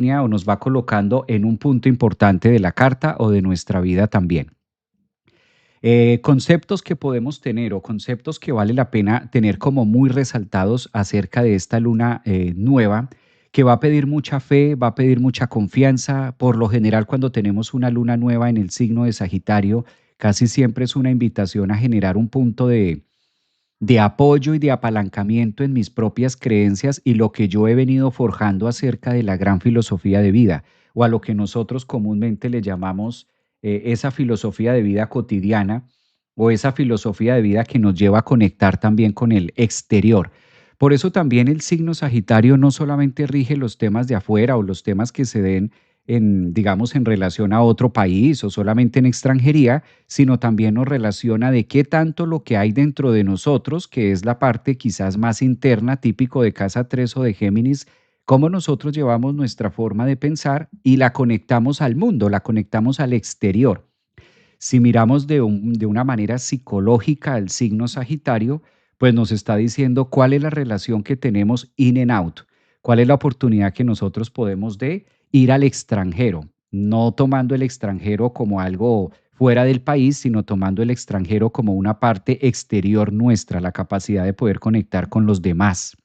o nos va colocando en un punto importante de la carta o de nuestra vida también. Conceptos que podemos tener o conceptos que vale la pena tener como muy resaltados acerca de esta luna nueva, que va a pedir mucha fe, va a pedir mucha confianza. Por lo general, cuando tenemos una luna nueva en el signo de Sagitario, casi siempre es una invitación a generar un punto de apoyo y de apalancamiento en mis propias creencias y lo que yo he venido forjando acerca de la gran filosofía de vida, o a lo que nosotros comúnmente le llamamos esa filosofía de vida cotidiana o esa filosofía de vida que nos lleva a conectar también con el exterior. Por eso también el signo Sagitario no solamente rige los temas de afuera o los temas que se den en, digamos, en relación a otro país o solamente en extranjería, sino también nos relaciona de qué tanto lo que hay dentro de nosotros, que es la parte quizás más interna, típico de Casa 3 o de Géminis, cómo nosotros llevamos nuestra forma de pensar y la conectamos al mundo, la conectamos al exterior. Si miramos de una manera psicológica al signo Sagitario, pues nos está diciendo cuál es la relación que tenemos in and out, cuál es la oportunidad que nosotros podemos de ir al extranjero, no tomando el extranjero como algo fuera del país, sino tomando el extranjero como una parte exterior nuestra, la capacidad de poder conectar con los demás.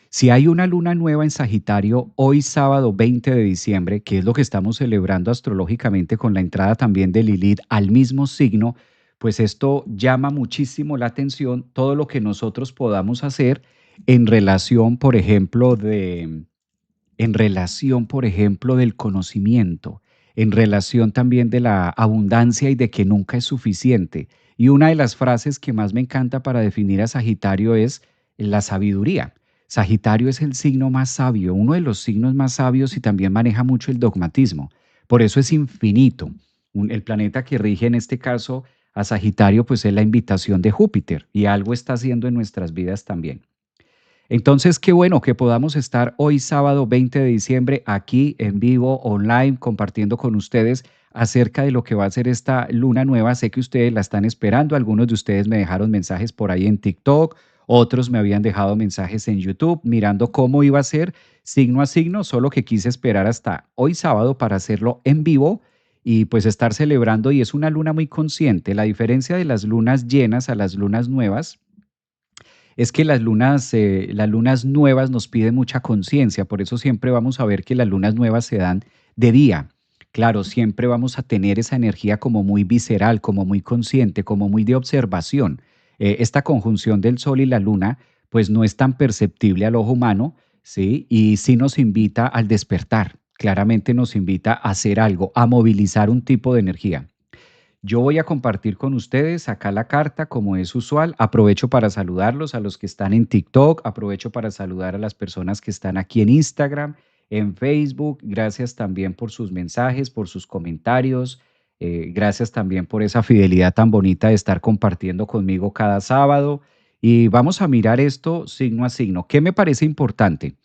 Si hay una luna nueva en Sagitario hoy sábado 20 de diciembre, que es lo que estamos celebrando astrológicamente con la entrada también de Lilith al mismo signo, pues esto llama muchísimo la atención todo lo que nosotros podamos hacer en relación, por ejemplo, del conocimiento, en relación también de la abundancia y de que nunca es suficiente. Y una de las frases que más me encanta para definir a Sagitario es la sabiduría. Sagitario es el signo más sabio, uno de los signos más sabios y también maneja mucho el dogmatismo. Por eso es infinito. El planeta que rige en este caso a Sagitario pues es la invitación de Júpiter y algo está haciendo en nuestras vidas también. Entonces, qué bueno que podamos estar hoy sábado 20 de diciembre aquí en vivo, online, compartiendo con ustedes acerca de lo que va a ser esta luna nueva. Sé que ustedes la están esperando. Algunos de ustedes me dejaron mensajes por ahí en TikTok, otros me habían dejado mensajes en YouTube mirando cómo iba a ser signo a signo, solo que quise esperar hasta hoy sábado para hacerlo en vivo y pues estar celebrando. Y es una luna muy consciente. La diferencia de las lunas llenas a las lunas nuevas es que las lunas nuevas nos piden mucha conciencia, por eso siempre vamos a ver que las lunas nuevas se dan de día. Claro, siempre vamos a tener esa energía como muy visceral, como muy consciente, como muy de observación. Esta conjunción del Sol y la Luna, pues no es tan perceptible al ojo humano, ¿sí? Y sí nos invita al despertar, claramente nos invita a hacer algo, a movilizar un tipo de energía. Yo voy a compartir con ustedes acá la carta como es usual. Aprovecho para saludarlos a los que están en TikTok, aprovecho para saludar a las personas que están aquí en Instagram, en Facebook. Gracias también por sus mensajes, por sus comentarios. Gracias también por esa fidelidad tan bonita de estar compartiendo conmigo cada sábado. Y vamos a mirar esto signo a signo. ¿Qué me parece importante?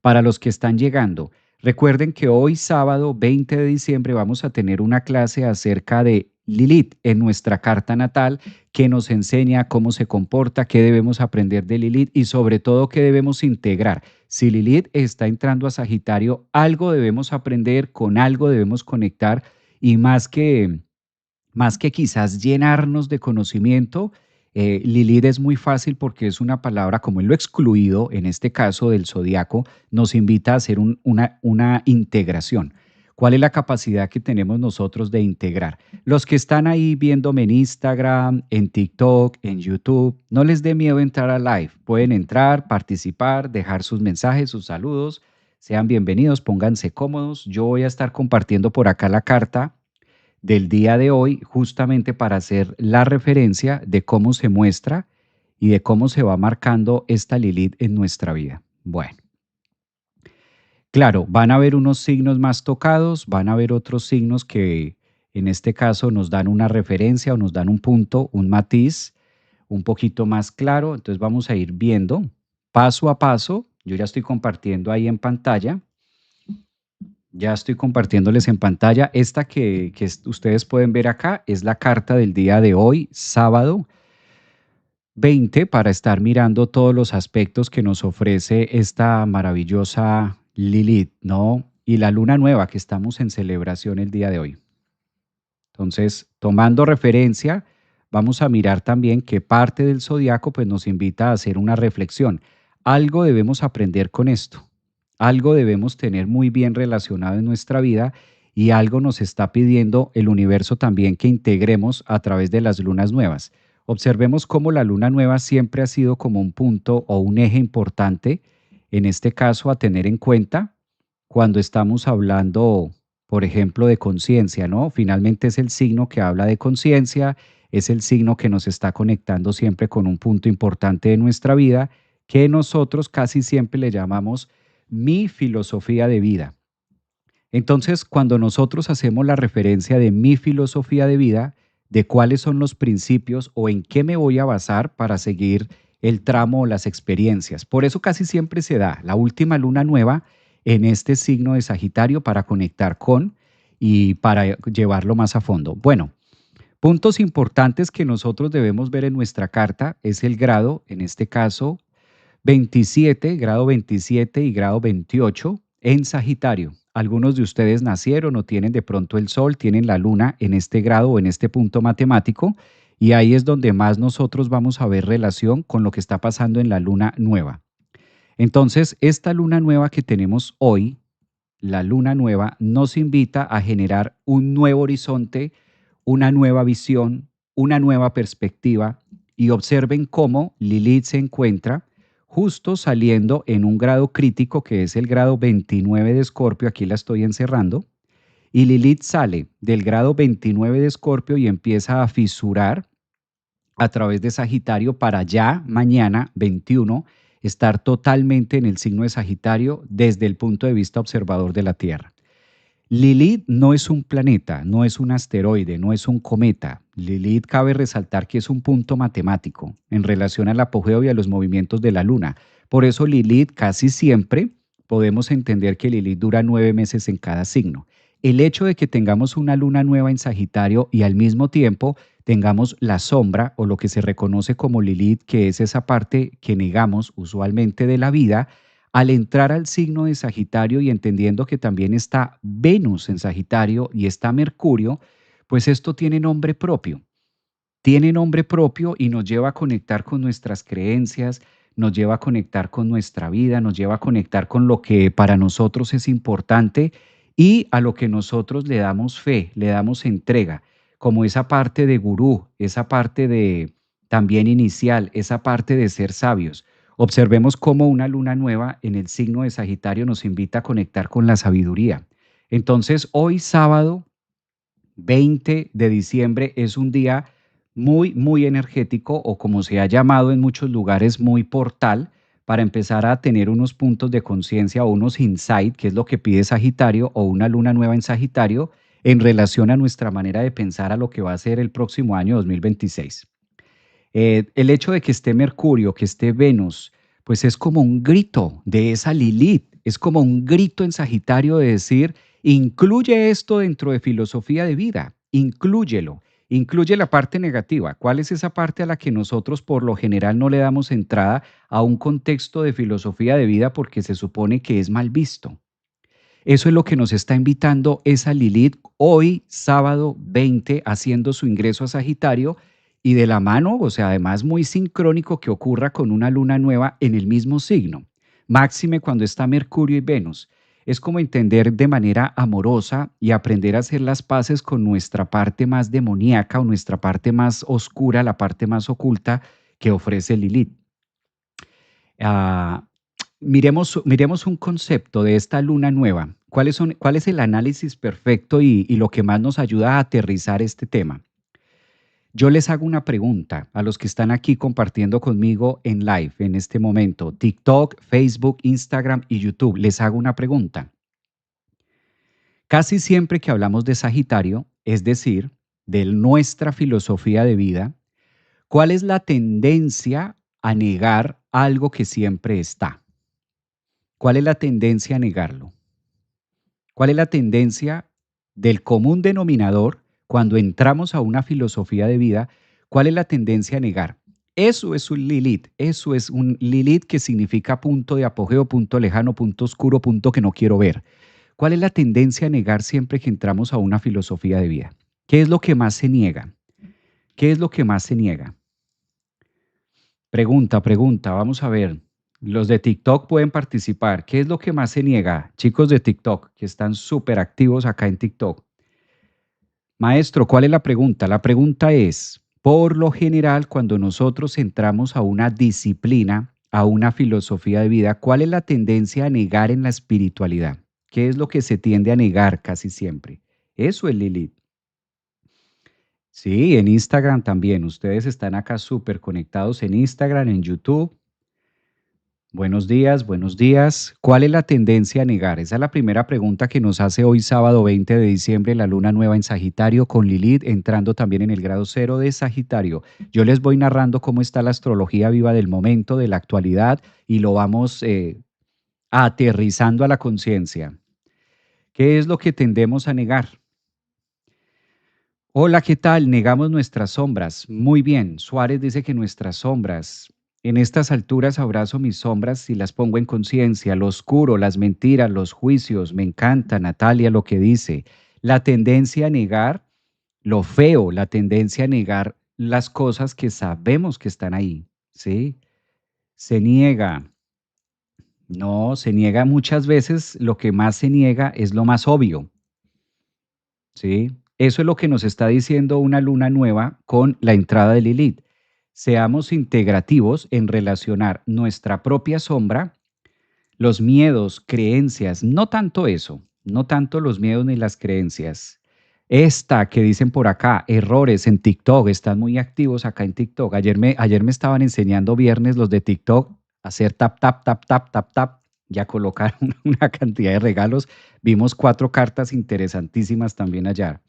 Para los que están llegando, recuerden que hoy sábado 20 de diciembre vamos a tener una clase acerca de Lilith en nuestra carta natal que nos enseña cómo se comporta, qué debemos aprender de Lilith y sobre todo qué debemos integrar. Si Lilith está entrando a Sagitario, algo debemos aprender, con algo debemos conectar y más que quizás llenarnos de conocimiento, Lilith es muy fácil porque es una palabra como en lo excluido, en este caso del zodiaco, nos invita a hacer una integración. ¿Cuál es la capacidad que tenemos nosotros de integrar? Los que están ahí viéndome en Instagram, en TikTok, en YouTube, no les dé miedo entrar a live. Pueden entrar, participar, dejar sus mensajes, sus saludos. Sean bienvenidos, pónganse cómodos. Yo voy a estar compartiendo por acá la carta del día de hoy, justamente para hacer la referencia de cómo se muestra y de cómo se va marcando esta Lilith en nuestra vida. Bueno, claro, van a haber unos signos más tocados, van a haber otros signos que en este caso nos dan una referencia o nos dan un punto, un matiz un poquito más claro. Entonces vamos a ir viendo paso a paso. Yo ya estoy compartiendo ahí en pantalla. Ya estoy compartiéndoles en pantalla. Esta que ustedes pueden ver acá es la carta del día de hoy, sábado 20, para estar mirando todos los aspectos que nos ofrece esta maravillosa Lilith, ¿no? Y la luna nueva que estamos en celebración el día de hoy. Entonces, tomando referencia, vamos a mirar también que parte del zodiaco pues nos invita a hacer una reflexión. Algo debemos aprender con esto, algo debemos tener muy bien relacionado en nuestra vida y algo nos está pidiendo el universo también que integremos a través de las lunas nuevas. Observemos cómo la luna nueva siempre ha sido como un punto o un eje importante, en este caso a tener en cuenta cuando estamos hablando, por ejemplo, de conciencia, ¿no? Finalmente es el signo que habla de conciencia, es el signo que nos está conectando siempre con un punto importante de nuestra vida, que nosotros casi siempre le llamamos mi filosofía de vida. Entonces, cuando nosotros hacemos la referencia de mi filosofía de vida, de cuáles son los principios o en qué me voy a basar para seguir el tramo o las experiencias. Por eso casi siempre se da la última luna nueva en este signo de Sagitario para conectar con y para llevarlo más a fondo. Bueno, puntos importantes que nosotros debemos ver en nuestra carta es el grado, en este caso 27, grado 27 y grado 28 en Sagitario. Algunos de ustedes nacieron o tienen de pronto el Sol, tienen la Luna en este grado o en este punto matemático y ahí es donde más nosotros vamos a ver relación con lo que está pasando en la Luna nueva. Entonces, esta Luna nueva que tenemos hoy, la Luna nueva, nos invita a generar un nuevo horizonte, una nueva visión, una nueva perspectiva y observen cómo Lilith se encuentra justo saliendo en un grado crítico que es el grado 29 de Escorpio, aquí la estoy encerrando, y Lilith sale del grado 29 de Escorpio y empieza a fisurar a través de Sagitario para ya mañana 21 estar totalmente en el signo de Sagitario desde el punto de vista observador de la Tierra. Lilith no es un planeta, no es un asteroide, no es un cometa. Lilith cabe resaltar que es un punto matemático en relación al apogeo y a los movimientos de la Luna. Por eso Lilith casi siempre podemos entender que Lilith dura 9 meses en cada signo. El hecho de que tengamos una luna nueva en Sagitario y al mismo tiempo tengamos la sombra o lo que se reconoce como Lilith, que es esa parte que negamos usualmente de la vida, al entrar al signo de Sagitario y entendiendo que también está Venus en Sagitario y está Mercurio, pues esto tiene nombre propio. Tiene nombre propio y nos lleva a conectar con nuestras creencias, nos lleva a conectar con nuestra vida, nos lleva a conectar con lo que para nosotros es importante y a lo que nosotros le damos fe, le damos entrega, como esa parte de gurú, esa parte de también inicial, esa parte de ser sabios. Observemos cómo una luna nueva en el signo de Sagitario nos invita a conectar con la sabiduría. Entonces, hoy sábado 20 de diciembre es un día muy, muy energético o como se ha llamado en muchos lugares, muy portal para empezar a tener unos puntos de conciencia o unos insight, que es lo que pide Sagitario o una luna nueva en Sagitario en relación a nuestra manera de pensar a lo que va a ser el próximo año 2026. El hecho de que esté Mercurio, que esté Venus, pues es como un grito de esa Lilith, es como un grito en Sagitario de decir, incluye esto dentro de filosofía de vida, inclúyelo, incluye la parte negativa. ¿Cuál es esa parte a la que nosotros por lo general no le damos entrada a un contexto de filosofía de vida porque se supone que es mal visto? Eso es lo que nos está invitando esa Lilith hoy, sábado 20, haciendo su ingreso a Sagitario y de la mano, o sea, además muy sincrónico que ocurra con una luna nueva en el mismo signo. Máxime cuando está Mercurio y Venus. Es como entender de manera amorosa y aprender a hacer las paces con nuestra parte más demoníaca o nuestra parte más oscura, la parte más oculta que ofrece Lilith. Ah, miremos un concepto de esta luna nueva. ¿Cuál es el análisis perfecto y lo que más nos ayuda a aterrizar este tema? Yo les hago una pregunta a los que están aquí compartiendo conmigo en live en este momento, TikTok, Facebook, Instagram y YouTube. Les hago una pregunta. Casi siempre que hablamos de Sagitario, es decir, de nuestra filosofía de vida, ¿cuál es la tendencia a negar algo que siempre está? ¿Cuál es la tendencia a negarlo? ¿Cuál es la tendencia del común denominador cuando entramos a una filosofía de vida? ¿Cuál es la tendencia a negar? Eso es un Lilith, eso es un Lilith que significa punto de apogeo, punto lejano, punto oscuro, punto que no quiero ver. ¿Cuál es la tendencia a negar siempre que entramos a una filosofía de vida? ¿Qué es lo que más se niega? ¿Qué es lo que más se niega? Pregunta, pregunta, vamos a ver. Los de TikTok pueden participar. ¿Qué es lo que más se niega? Chicos de TikTok, que están súper activos acá en TikTok. Maestro, ¿cuál es la pregunta? La pregunta es, por lo general, cuando nosotros entramos a una disciplina, a una filosofía de vida, ¿cuál es la tendencia a negar en la espiritualidad? ¿Qué es lo que se tiende a negar casi siempre? Eso es Lilith. Sí, en Instagram también. Ustedes están acá súper conectados en Instagram, en YouTube. Buenos días, buenos días. ¿Cuál es la tendencia a negar? Esa es la primera pregunta que nos hace hoy sábado 20 de diciembre, la luna nueva en Sagitario, con Lilith entrando también en el grado cero de Sagitario. Yo les voy narrando cómo está la astrología viva del momento, de la actualidad, y lo vamos aterrizando a la conciencia. ¿Qué es lo que tendemos a negar? Hola, ¿qué tal? Negamos nuestras sombras. Muy bien, Suárez dice que nuestras sombras. En estas alturas abrazo mis sombras si las pongo en conciencia, lo oscuro, las mentiras, los juicios. Me encanta, Natalia, lo que dice. La tendencia a negar lo feo, la tendencia a negar las cosas que sabemos que están ahí, ¿sí? Se niega. No, se niega muchas veces, lo que más se niega es lo más obvio. ¿Sí? Eso es lo que nos está diciendo una luna nueva con la entrada de Lilith. Seamos integrativos en relacionar nuestra propia sombra, los miedos, creencias, no tanto eso, no tanto los miedos ni las creencias. Esta que dicen por acá, errores en TikTok, están muy activos acá en TikTok. Ayer me estaban enseñando viernes los de TikTok a hacer tap, tap, tap, tap, tap, tap. Ya colocaron una cantidad de regalos. Vimos 4 cartas interesantísimas también allá.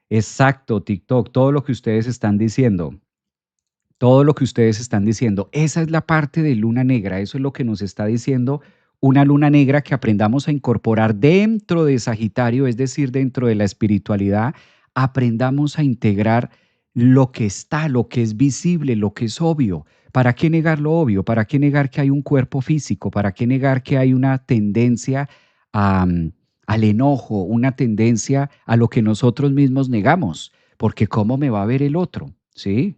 Exacto, TikTok, todo lo que ustedes están diciendo, todo lo que ustedes están diciendo, esa es la parte de luna negra, eso es lo que nos está diciendo una luna negra que aprendamos a incorporar dentro de Sagitario, es decir, dentro de la espiritualidad, aprendamos a integrar lo que está, lo que es visible, lo que es obvio. ¿Para qué negar lo obvio? ¿Para qué negar que hay un cuerpo físico? ¿Para qué negar que hay una tendencia a, al enojo, una tendencia a lo que nosotros mismos negamos? Porque ¿cómo me va a ver el otro? ¿Sí?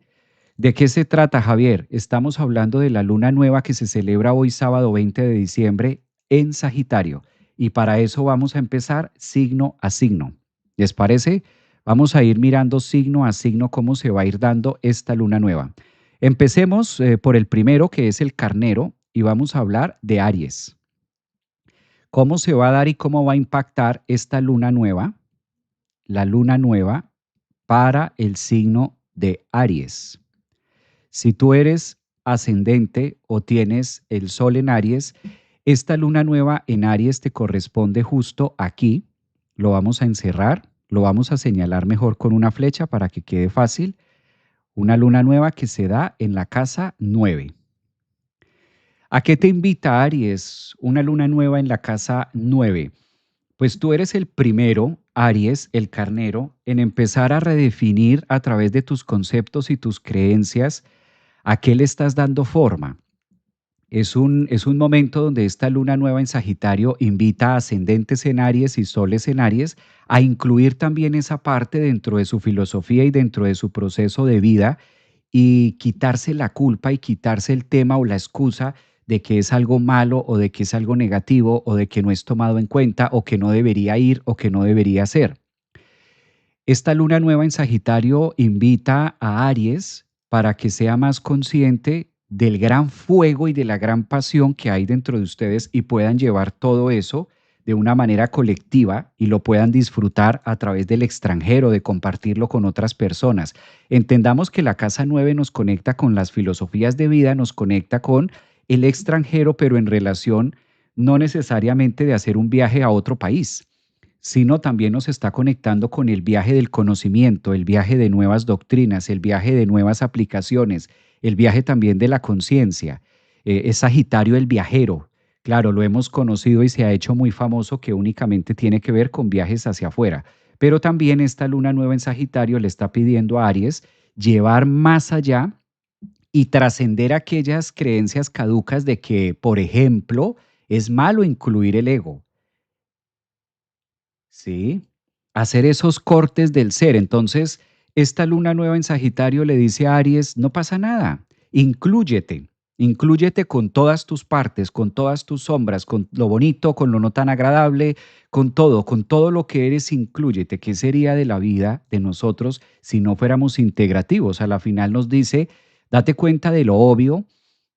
¿De qué se trata, Javier? Estamos hablando de la luna nueva que se celebra hoy sábado 20 de diciembre en Sagitario. Y para eso vamos a empezar signo a signo. ¿Les parece? Vamos a ir mirando signo a signo cómo se va a ir dando esta luna nueva. Empecemos por el primero, que es el carnero, y vamos a hablar de Aries. ¿Cómo se va a dar y cómo va a impactar esta luna nueva, la luna nueva, para el signo de Aries? Si tú eres ascendente o tienes el sol en Aries, esta luna nueva en Aries te corresponde justo aquí. Lo vamos a encerrar, lo vamos a señalar mejor con una flecha para que quede fácil. Una luna nueva que se da en la casa 9. ¿A qué te invita Aries? Una luna nueva en la casa 9. Pues tú eres el primero, Aries, el carnero, en empezar a redefinir a través de tus conceptos y tus creencias a qué le estás dando forma. Es un momento donde esta luna nueva en Sagitario invita a ascendentes en Aries y soles en Aries a incluir también esa parte dentro de su filosofía y dentro de su proceso de vida y quitarse la culpa y quitarse el tema o la excusa de que es algo malo o de que es algo negativo o de que no es tomado en cuenta o que no debería ir o que no debería ser. Esta luna nueva en Sagitario invita a Aries para que sea más consciente del gran fuego y de la gran pasión que hay dentro de ustedes y puedan llevar todo eso de una manera colectiva y lo puedan disfrutar a través del extranjero, de compartirlo con otras personas. Entendamos que la casa 9 nos conecta con las filosofías de vida, nos conecta con el extranjero, pero en relación no necesariamente de hacer un viaje a otro país, sino también nos está conectando con el viaje del conocimiento, el viaje de nuevas doctrinas, el viaje de nuevas aplicaciones, el viaje también de la conciencia. Es Sagitario el viajero. Claro, lo hemos conocido y se ha hecho muy famoso que únicamente tiene que ver con viajes hacia afuera. Pero también esta luna nueva en Sagitario le está pidiendo a Aries llevar más allá y trascender aquellas creencias caducas de que, por ejemplo, es malo incluir el ego, ¿sí? Hacer esos cortes del ser. Entonces, esta luna nueva en Sagitario le dice a Aries, no pasa nada, inclúyete, inclúyete con todas tus partes, con todas tus sombras, con lo bonito, con lo no tan agradable, con todo lo que eres, inclúyete. ¿Qué sería de la vida de nosotros si no fuéramos integrativos? A la final nos dice, date cuenta de lo obvio.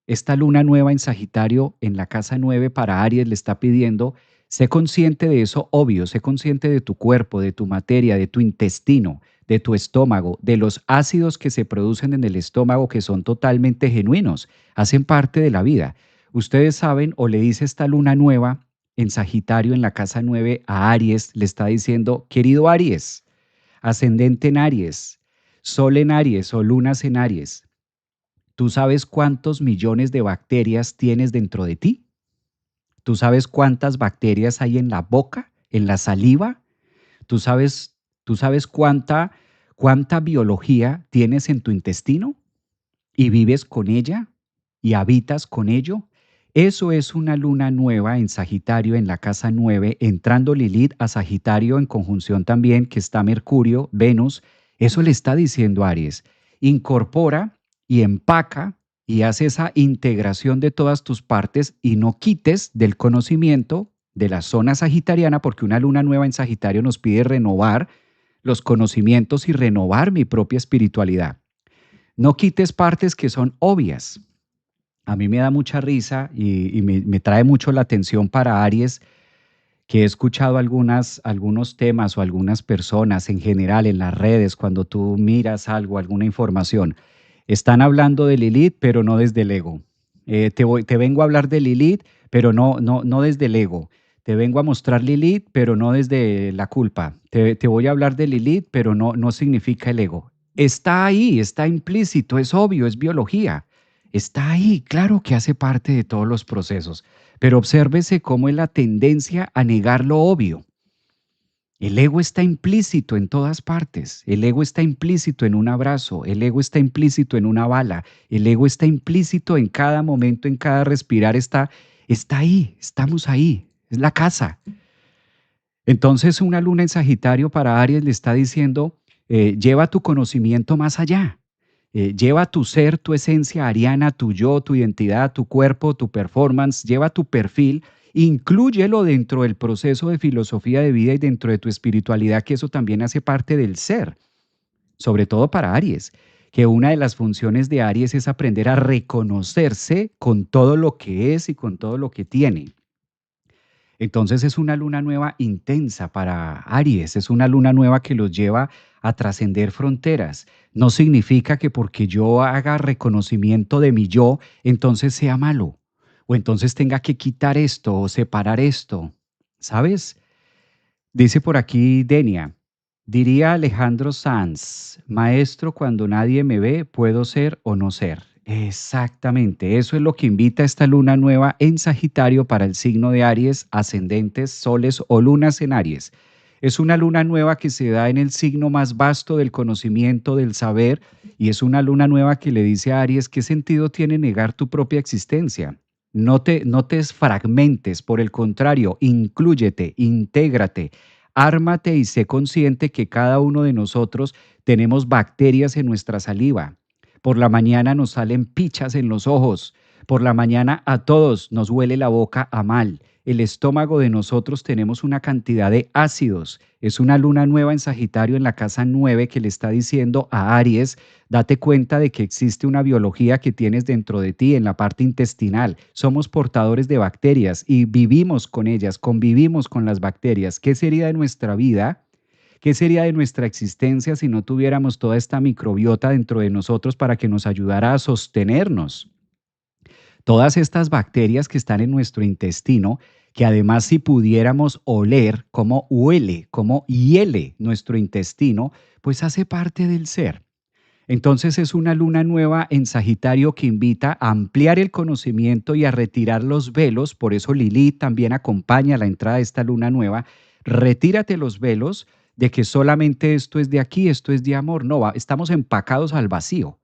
Esta luna nueva en Sagitario, en la casa 9 para Aries, le está pidiendo, sé consciente de eso obvio, sé consciente de tu cuerpo, de tu materia, de tu intestino, de tu estómago, de los ácidos que se producen en el estómago que son totalmente genuinos, hacen parte de la vida. Ustedes saben, o le dice esta luna nueva en Sagitario, en la casa 9 a Aries, le está diciendo, querido Aries, ascendente en Aries, Sol en Aries o lunas en Aries. ¿Tú sabes cuántos millones de bacterias tienes dentro de ti? ¿Tú sabes cuántas bacterias hay en la boca, en la saliva? ¿Tú sabes cuánta biología tienes en tu intestino y vives con ella y habitas con ello? Eso es una luna nueva en Sagitario, en la casa 9, entrando Lilith a Sagitario en conjunción también, que está Mercurio, Venus. Eso le está diciendo Aries. Incorpora y empaca y haz esa integración de todas tus partes y no quites del conocimiento de la zona sagitariana, porque una luna nueva en Sagitario nos pide renovar los conocimientos y renovar mi propia espiritualidad. No quites partes que son obvias. A mí me da mucha risa y me trae mucho la atención para Aries, que he escuchado algunos temas o algunas personas en general en las redes, cuando tú miras algo, alguna información, están hablando de Lilith, pero no desde el ego. Te vengo a hablar de Lilith, pero no desde el ego. Te vengo a mostrar Lilith, pero no desde la culpa. Te voy a hablar de Lilith, pero no significa el ego. Está ahí, está implícito, es obvio, es biología. Está ahí, claro que hace parte de todos los procesos, pero obsérvese cómo es la tendencia a negar lo obvio. El ego está implícito en todas partes. El ego está implícito en un abrazo. El ego está implícito en una bala. El ego está implícito en cada momento, en cada respirar. Está ahí, estamos ahí. Es la casa. Entonces una luna en Sagitario para Aries le está diciendo, lleva tu conocimiento más allá. Lleva tu ser, tu esencia ariana, tu yo, tu identidad, tu cuerpo, tu performance, lleva tu perfil, inclúyelo dentro del proceso de filosofía de vida y dentro de tu espiritualidad, que eso también hace parte del ser, sobre todo para Aries, que una de las funciones de Aries es aprender a reconocerse con todo lo que es y con todo lo que tiene. Entonces es una luna nueva intensa para Aries, es una luna nueva que los lleva a trascender fronteras. No significa que porque yo haga reconocimiento de mi yo, entonces sea malo, o entonces tenga que quitar esto o separar esto. ¿Sabes? Dice por aquí Denia, diría Alejandro Sanz, maestro, cuando nadie me ve, puedo ser o no ser. Exactamente, eso es lo que invita esta luna nueva en Sagitario para el signo de Aries, ascendentes, soles o lunas en Aries. Es una luna nueva que se da en el signo más vasto del conocimiento, del saber, y es una luna nueva que le dice a Aries qué sentido tiene negar tu propia existencia. No te fragmentes, por el contrario, inclúyete, intégrate, ármate y sé consciente que cada uno de nosotros tenemos bacterias en nuestra saliva. Por la mañana nos salen pichas en los ojos. Por la mañana a todos nos huele la boca a mal. El estómago de nosotros tenemos una cantidad de ácidos. Es una luna nueva en Sagitario en la casa 9 que le está diciendo a Aries, date cuenta de que existe una biología que tienes dentro de ti en la parte intestinal. Somos portadores de bacterias y vivimos con ellas, convivimos con las bacterias. ¿Qué sería de nuestra vida? ¿Qué sería de nuestra existencia si no tuviéramos toda esta microbiota dentro de nosotros para que nos ayudara a sostenernos? Todas estas bacterias que están en nuestro intestino, que además si pudiéramos oler cómo huele, cómo hiele nuestro intestino, pues hace parte del ser. Entonces es una luna nueva en Sagitario que invita a ampliar el conocimiento y a retirar los velos, por eso Lilith también acompaña la entrada de esta luna nueva. Retírate los velos de que solamente esto es de aquí, esto es de amor. No, estamos empacados al vacío.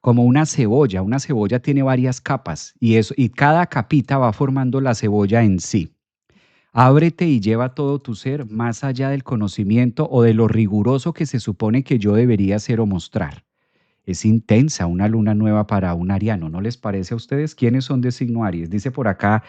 como una cebolla. Una cebolla tiene varias capas y cada capita va formando la cebolla en sí. Ábrete y lleva todo tu ser más allá del conocimiento o de lo riguroso que se supone que yo debería ser o mostrar. Es intensa una luna nueva para un ariano, ¿no les parece a ustedes? ¿Quiénes son de signo Aries? Dice por acá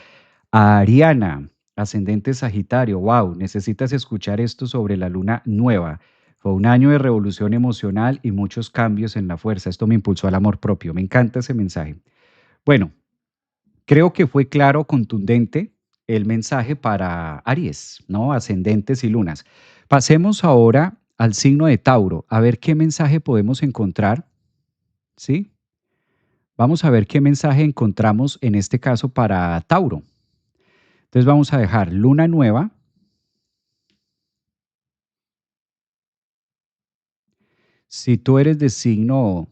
Ariana, ascendente Sagitario. Wow, necesitas escuchar esto sobre la luna nueva. Fue un año de revolución emocional y muchos cambios en la fuerza. Esto me impulsó al amor propio. Me encanta ese mensaje. Bueno, creo que fue claro, contundente el mensaje para Aries, ¿no? Ascendentes y lunas. Pasemos ahora al signo de Tauro, a ver qué mensaje podemos encontrar, ¿sí? Vamos a ver qué mensaje encontramos en este caso para Tauro. Entonces vamos a dejar luna nueva. Si tú eres de signo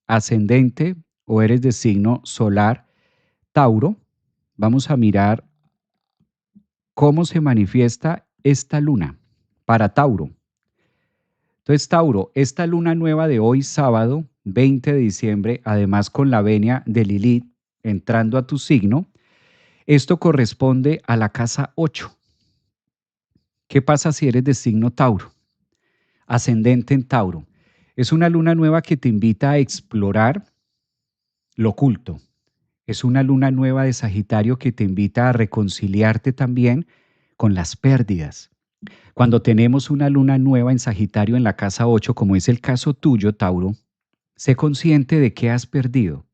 ascendente o eres de signo solar, Tauro, vamos a mirar cómo se manifiesta esta luna para Tauro. Entonces, Tauro, esta luna nueva de hoy, sábado 20 de diciembre, además con la venia de Lilith entrando a tu signo, esto corresponde a la casa 8. ¿Qué pasa si eres de signo Tauro? Ascendente en Tauro. Es una luna nueva que te invita a explorar lo oculto. Es una luna nueva de Sagitario que te invita a reconciliarte también con las pérdidas. Cuando tenemos una luna nueva en Sagitario en la casa 8, como es el caso tuyo, Tauro, sé consciente de qué has perdido.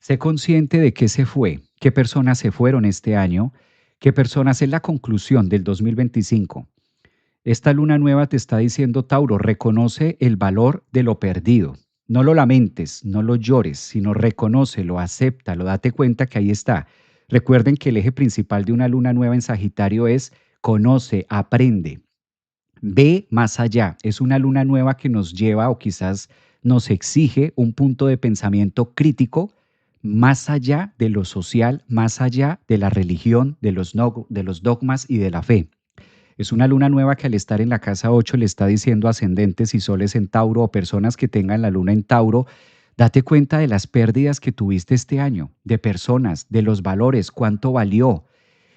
Sé consciente de qué se fue, qué personas se fueron este año, qué personas es la conclusión del 2025. Esta luna nueva te está diciendo, Tauro, reconoce el valor de lo perdido. No lo lamentes, no lo llores, sino reconócelo, acéptalo, date cuenta que ahí está. Recuerden que el eje principal de una luna nueva en Sagitario es conoce, aprende, ve más allá. Es una luna nueva que nos lleva o quizás nos exige un punto de pensamiento crítico más allá de lo social, más allá de la religión, de los dogmas y de la fe. Es una luna nueva que al estar en la casa 8 le está diciendo a ascendentes y soles en Tauro o personas que tengan la luna en Tauro, date cuenta de las pérdidas que tuviste este año, de personas, de los valores, cuánto valió,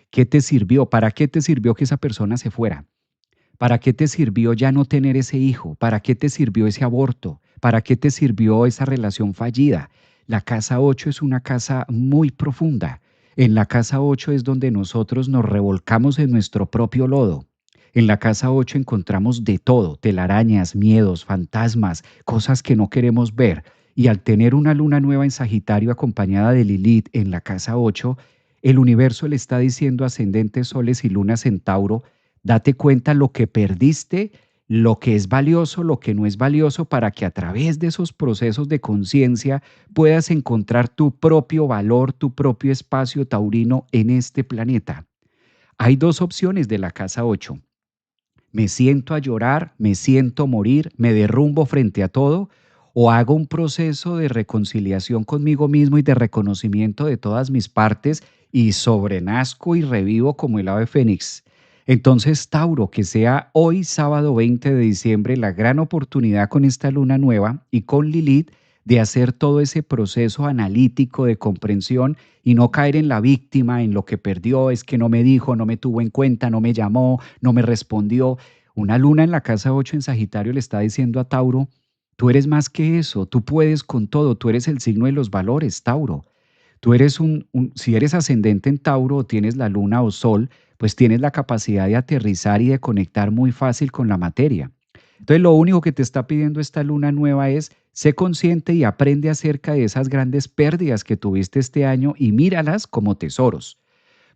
qué te sirvió, para qué te sirvió que esa persona se fuera, para qué te sirvió ya no tener ese hijo, para qué te sirvió ese aborto, para qué te sirvió esa relación fallida. La casa 8 es una casa muy profunda. En la casa 8 es donde nosotros nos revolcamos en nuestro propio lodo. En la casa 8 encontramos de todo, telarañas, miedos, fantasmas, cosas que no queremos ver. Y al tener una luna nueva en Sagitario acompañada de Lilith en la casa 8, el universo le está diciendo a ascendentes, soles y lunas en Tauro, date cuenta lo que perdiste, lo que es valioso, lo que no es valioso, para que a través de esos procesos de conciencia puedas encontrar tu propio valor, tu propio espacio taurino en este planeta. Hay dos opciones de la casa 8. Me siento a llorar, me siento morir, me derrumbo frente a todo, o hago un proceso de reconciliación conmigo mismo y de reconocimiento de todas mis partes y sobrenazco y revivo como el ave fénix. Entonces, Tauro, que sea hoy sábado 20 de diciembre la gran oportunidad con esta luna nueva y con Lilith de hacer todo ese proceso analítico de comprensión y no caer en la víctima, en lo que perdió, es que no me dijo, no me tuvo en cuenta, no me llamó, no me respondió. Una luna en la casa 8 en Sagitario le está diciendo a Tauro, tú eres más que eso, tú puedes con todo, tú eres el signo de los valores, Tauro. Tú eres si eres ascendente en Tauro o tienes la luna o sol, pues tienes la capacidad de aterrizar y de conectar muy fácil con la materia. Entonces, lo único que te está pidiendo esta luna nueva es sé consciente y aprende acerca de esas grandes pérdidas que tuviste este año y míralas como tesoros.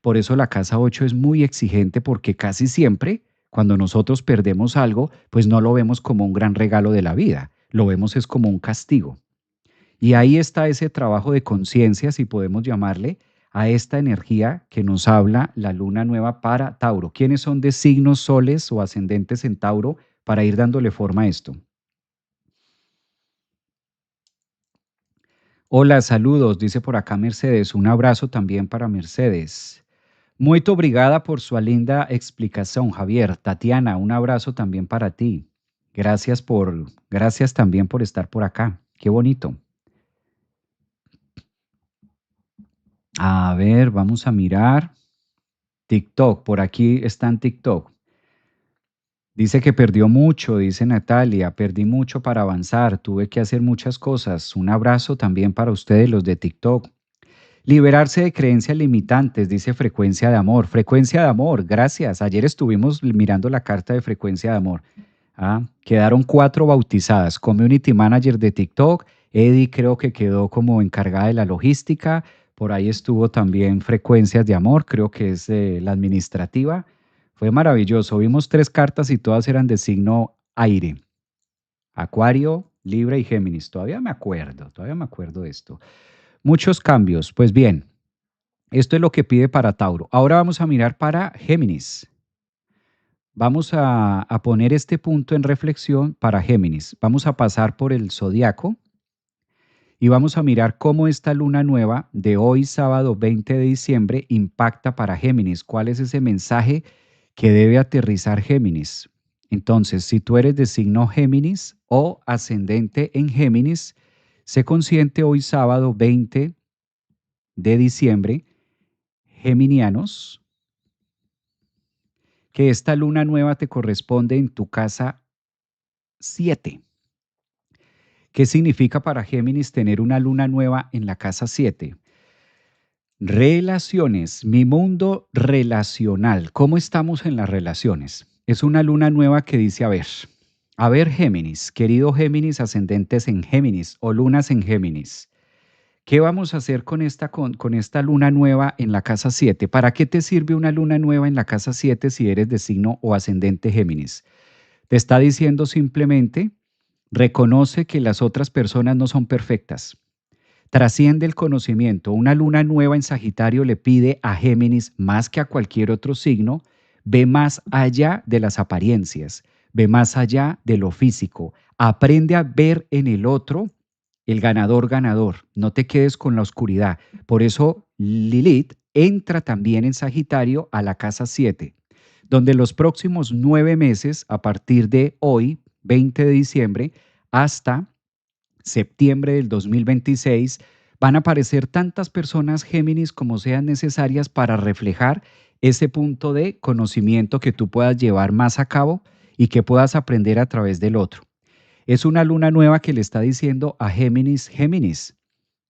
Por eso la casa 8 es muy exigente porque casi siempre cuando nosotros perdemos algo, pues no lo vemos como un gran regalo de la vida, lo vemos es como un castigo. Y ahí está ese trabajo de conciencia, si podemos llamarle, a esta energía que nos habla la luna nueva para Tauro. ¿Quiénes son de signos soles o ascendentes en Tauro para ir dándole forma a esto? Hola, saludos, dice por acá Mercedes. Un abrazo también para Mercedes. Muy obrigada por su linda explicación, Javier. Tatiana, un abrazo también para ti. Gracias también por estar por acá. Qué bonito. A ver, vamos a mirar. TikTok, por aquí está en TikTok. Dice que perdió mucho, dice Natalia, perdí mucho para avanzar, tuve que hacer muchas cosas. Un abrazo también para ustedes, los de TikTok. Liberarse de creencias limitantes, dice frecuencia de amor. Frecuencia de amor, gracias. Ayer estuvimos mirando la carta de frecuencia de amor. Quedaron 4 bautizadas. Community Manager de TikTok. Eddie creo que quedó como encargada de la logística. Por ahí estuvo también Frecuencias de Amor, creo que es la administrativa. Fue maravilloso. Vimos 3 cartas y todas eran de signo aire. Acuario, Libra y Géminis. Todavía me acuerdo de esto. Muchos cambios. Pues bien, esto es lo que pide para Tauro. Ahora vamos a mirar para Géminis. Vamos a poner este punto en reflexión para Géminis. Vamos a pasar por el zodiaco y vamos a mirar cómo esta luna nueva de hoy, sábado 20 de diciembre, impacta para Géminis. ¿Cuál es ese mensaje que debe aterrizar Géminis? Entonces, si tú eres de signo Géminis o ascendente en Géminis, sé consciente hoy, sábado 20 de diciembre, geminianos, que esta luna nueva te corresponde en tu casa 7. ¿Qué significa para Géminis tener una luna nueva en la casa 7? Relaciones, mi mundo relacional. ¿Cómo estamos en las relaciones? Es una luna nueva que dice, a ver Géminis, querido Géminis, ascendentes en Géminis o lunas en Géminis. ¿Qué vamos a hacer con esta luna nueva en la casa 7? ¿Para qué te sirve una luna nueva en la casa 7 si eres de signo o ascendente Géminis? Te está diciendo simplemente, reconoce que las otras personas no son perfectas. Trasciende el conocimiento. Una luna nueva en Sagitario le pide a Géminis, más que a cualquier otro signo, ve más allá de las apariencias, ve más allá de lo físico. Aprende a ver en el otro el ganador ganador. No te quedes con la oscuridad. Por eso Lilith entra también en Sagitario a la casa 7, donde los próximos 9 meses, a partir de hoy, 20 de diciembre, hasta septiembre del 2026, van a aparecer tantas personas Géminis como sean necesarias para reflejar ese punto de conocimiento que tú puedas llevar más a cabo y que puedas aprender a través del otro. Es una luna nueva que le está diciendo a Géminis, Géminis,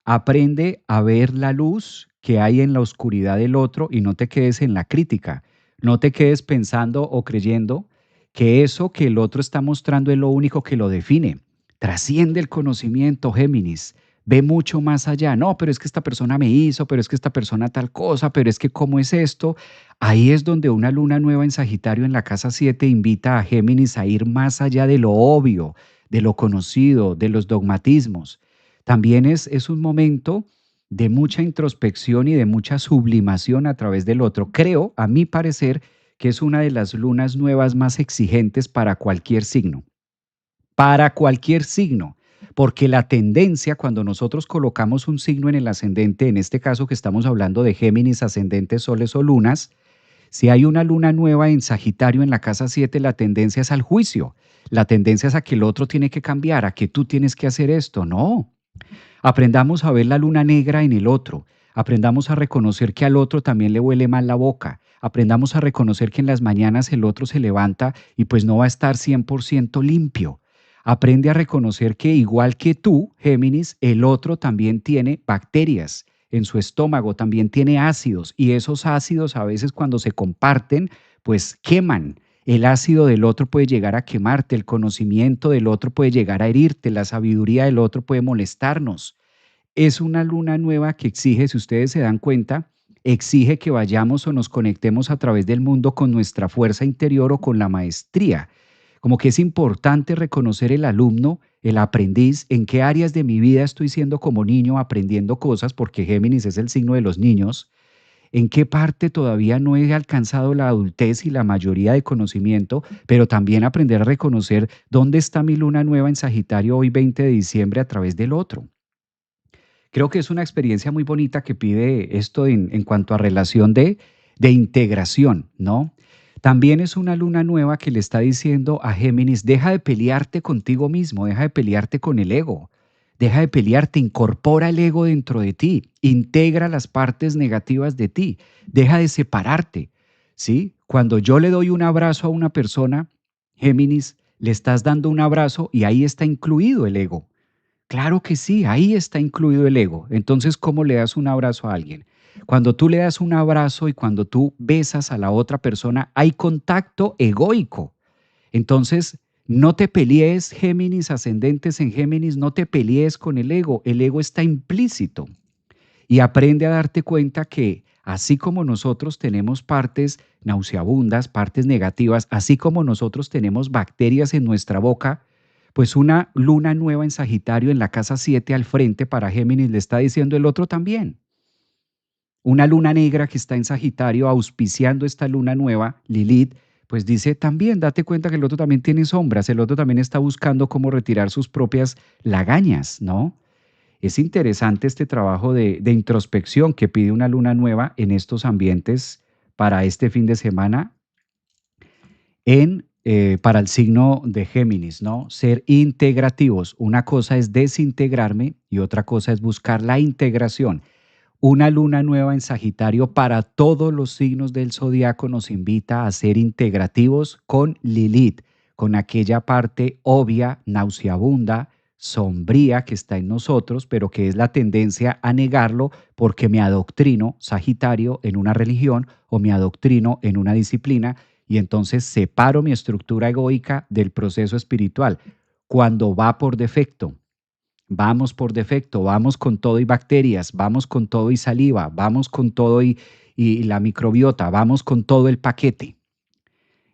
aprende a ver la luz que hay en la oscuridad del otro y no te quedes en la crítica. No te quedes pensando o creyendo que eso que el otro está mostrando es lo único que lo define. Trasciende el conocimiento, Géminis. Ve mucho más allá. No, pero es que esta persona me hizo, pero es que esta persona tal cosa, pero es que cómo es esto. Ahí es donde una luna nueva en Sagitario en la casa 7 invita a Géminis a ir más allá de lo obvio, de lo conocido, de los dogmatismos. También es un momento de mucha introspección y de mucha sublimación a través del otro. Creo, a mi parecer, que es una de las lunas nuevas más exigentes para cualquier signo, porque la tendencia cuando nosotros colocamos un signo en el ascendente, en este caso que estamos hablando de Géminis, ascendentes, soles o lunas, si hay una luna nueva en Sagitario en la casa 7, la tendencia es al juicio, la tendencia es a que el otro tiene que cambiar, a que tú tienes que hacer esto, no. Aprendamos a ver la luna negra en el otro. Aprendamos a reconocer que al otro también le huele mal la boca. Aprendamos a reconocer que en las mañanas el otro se levanta y pues no va a estar 100% limpio. Aprende a reconocer que igual que tú, Géminis, el otro también tiene bacterias en su estómago, también tiene ácidos y esos ácidos a veces cuando se comparten, pues queman. El ácido del otro puede llegar a quemarte, el conocimiento del otro puede llegar a herirte, la sabiduría del otro puede molestarnos. Es una luna nueva que exige, si ustedes se dan cuenta, exige que vayamos o nos conectemos a través del mundo con nuestra fuerza interior o con la maestría. Como que es importante reconocer el alumno, el aprendiz, en qué áreas de mi vida estoy siendo como niño aprendiendo cosas, porque Géminis es el signo de los niños, en qué parte todavía no he alcanzado la adultez y la mayoría de conocimiento, pero también aprender a reconocer dónde está mi luna nueva en Sagitario hoy 20 de diciembre a través del otro. Creo que es una experiencia muy bonita que pide esto en cuanto a relación de integración, ¿no? También es una luna nueva que le está diciendo a Géminis, deja de pelearte contigo mismo, deja de pelearte con el ego, deja de pelearte, incorpora el ego dentro de ti, integra las partes negativas de ti, deja de separarte, ¿sí? Cuando yo le doy un abrazo a una persona, Géminis, le estás dando un abrazo y ahí está incluido el ego. Claro que sí, ahí está incluido el ego. Entonces, ¿cómo le das un abrazo a alguien? Cuando tú le das un abrazo y cuando tú besas a la otra persona, hay contacto egoico. Entonces, no te pelees, Géminis, ascendentes en Géminis, no te pelees con el ego. El ego está implícito. Y aprende a darte cuenta que así como nosotros tenemos partes nauseabundas, partes negativas, así como nosotros tenemos bacterias en nuestra boca, pues una luna nueva en Sagitario en la casa 7 al frente para Géminis le está diciendo el otro también. Una luna negra que está en Sagitario auspiciando esta luna nueva, Lilith, pues dice también, date cuenta que el otro también tiene sombras, el otro también está buscando cómo retirar sus propias lagañas, ¿no? Es interesante este trabajo de introspección que pide una luna nueva en estos ambientes para este fin de semana para el signo de Géminis, ¿no? Ser integrativos. Una cosa es desintegrarme y otra cosa es buscar la integración. Una luna nueva en Sagitario para todos los signos del zodiaco nos invita a ser integrativos con Lilith, con aquella parte obvia, nauseabunda, sombría que está en nosotros, pero que es la tendencia a negarlo porque me adoctrino, Sagitario, en una religión o me adoctrino en una disciplina y entonces separo mi estructura egoica del proceso espiritual cuando va por defecto. Vamos por defecto, vamos con todo y bacterias, vamos con todo y saliva, vamos con todo y la microbiota, vamos con todo el paquete.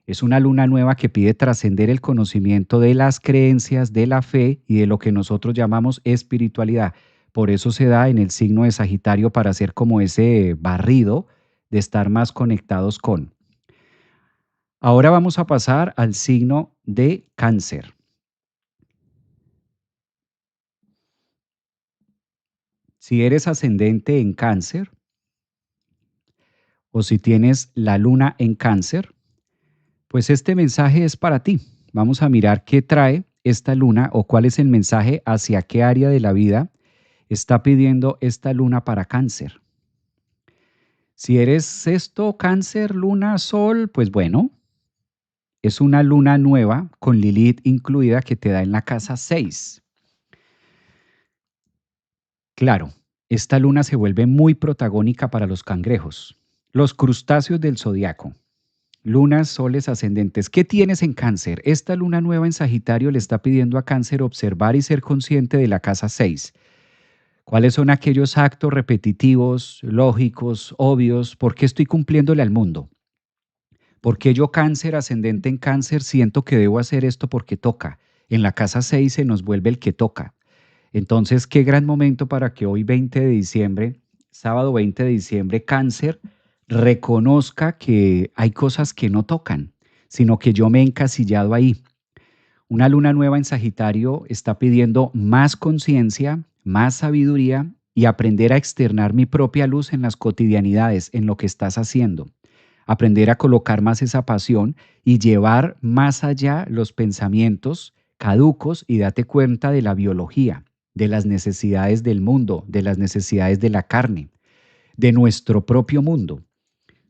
Es una luna nueva que pide trascender el conocimiento de las creencias, de la fe y de lo que nosotros llamamos espiritualidad. Por eso se da en el signo de Sagitario para hacer como ese barrido de estar más conectados con. Ahora vamos a pasar al signo de Cáncer. Si eres ascendente en Cáncer, o si tienes la luna en Cáncer, pues este mensaje es para ti. Vamos a mirar qué trae esta luna o cuál es el mensaje hacia qué área de la vida está pidiendo esta luna para Cáncer. Si eres sexto, Cáncer, luna, sol, pues bueno, es una luna nueva con Lilith incluida que te da en la casa 6. Claro, esta luna se vuelve muy protagónica para los cangrejos, los crustáceos del zodiaco. Lunas, soles ascendentes. ¿Qué tienes en Cáncer? Esta luna nueva en Sagitario le está pidiendo a Cáncer observar y ser consciente de la casa 6. ¿Cuáles son aquellos actos repetitivos, lógicos, obvios? ¿Por qué estoy cumpliéndole al mundo? ¿Por qué yo Cáncer, ascendente en Cáncer, siento que debo hacer esto porque toca? En la casa 6 se nos vuelve el que toca. Entonces, qué gran momento para que hoy 20 de diciembre, sábado 20 de diciembre, Cáncer, reconozca que hay cosas que no tocan, sino que yo me he encasillado ahí. Una luna nueva en Sagitario está pidiendo más conciencia, más sabiduría y aprender a externar mi propia luz en las cotidianidades, en lo que estás haciendo. Aprender a colocar más esa pasión y llevar más allá los pensamientos caducos y date cuenta de la biología, de las necesidades del mundo, de las necesidades de la carne, de nuestro propio mundo.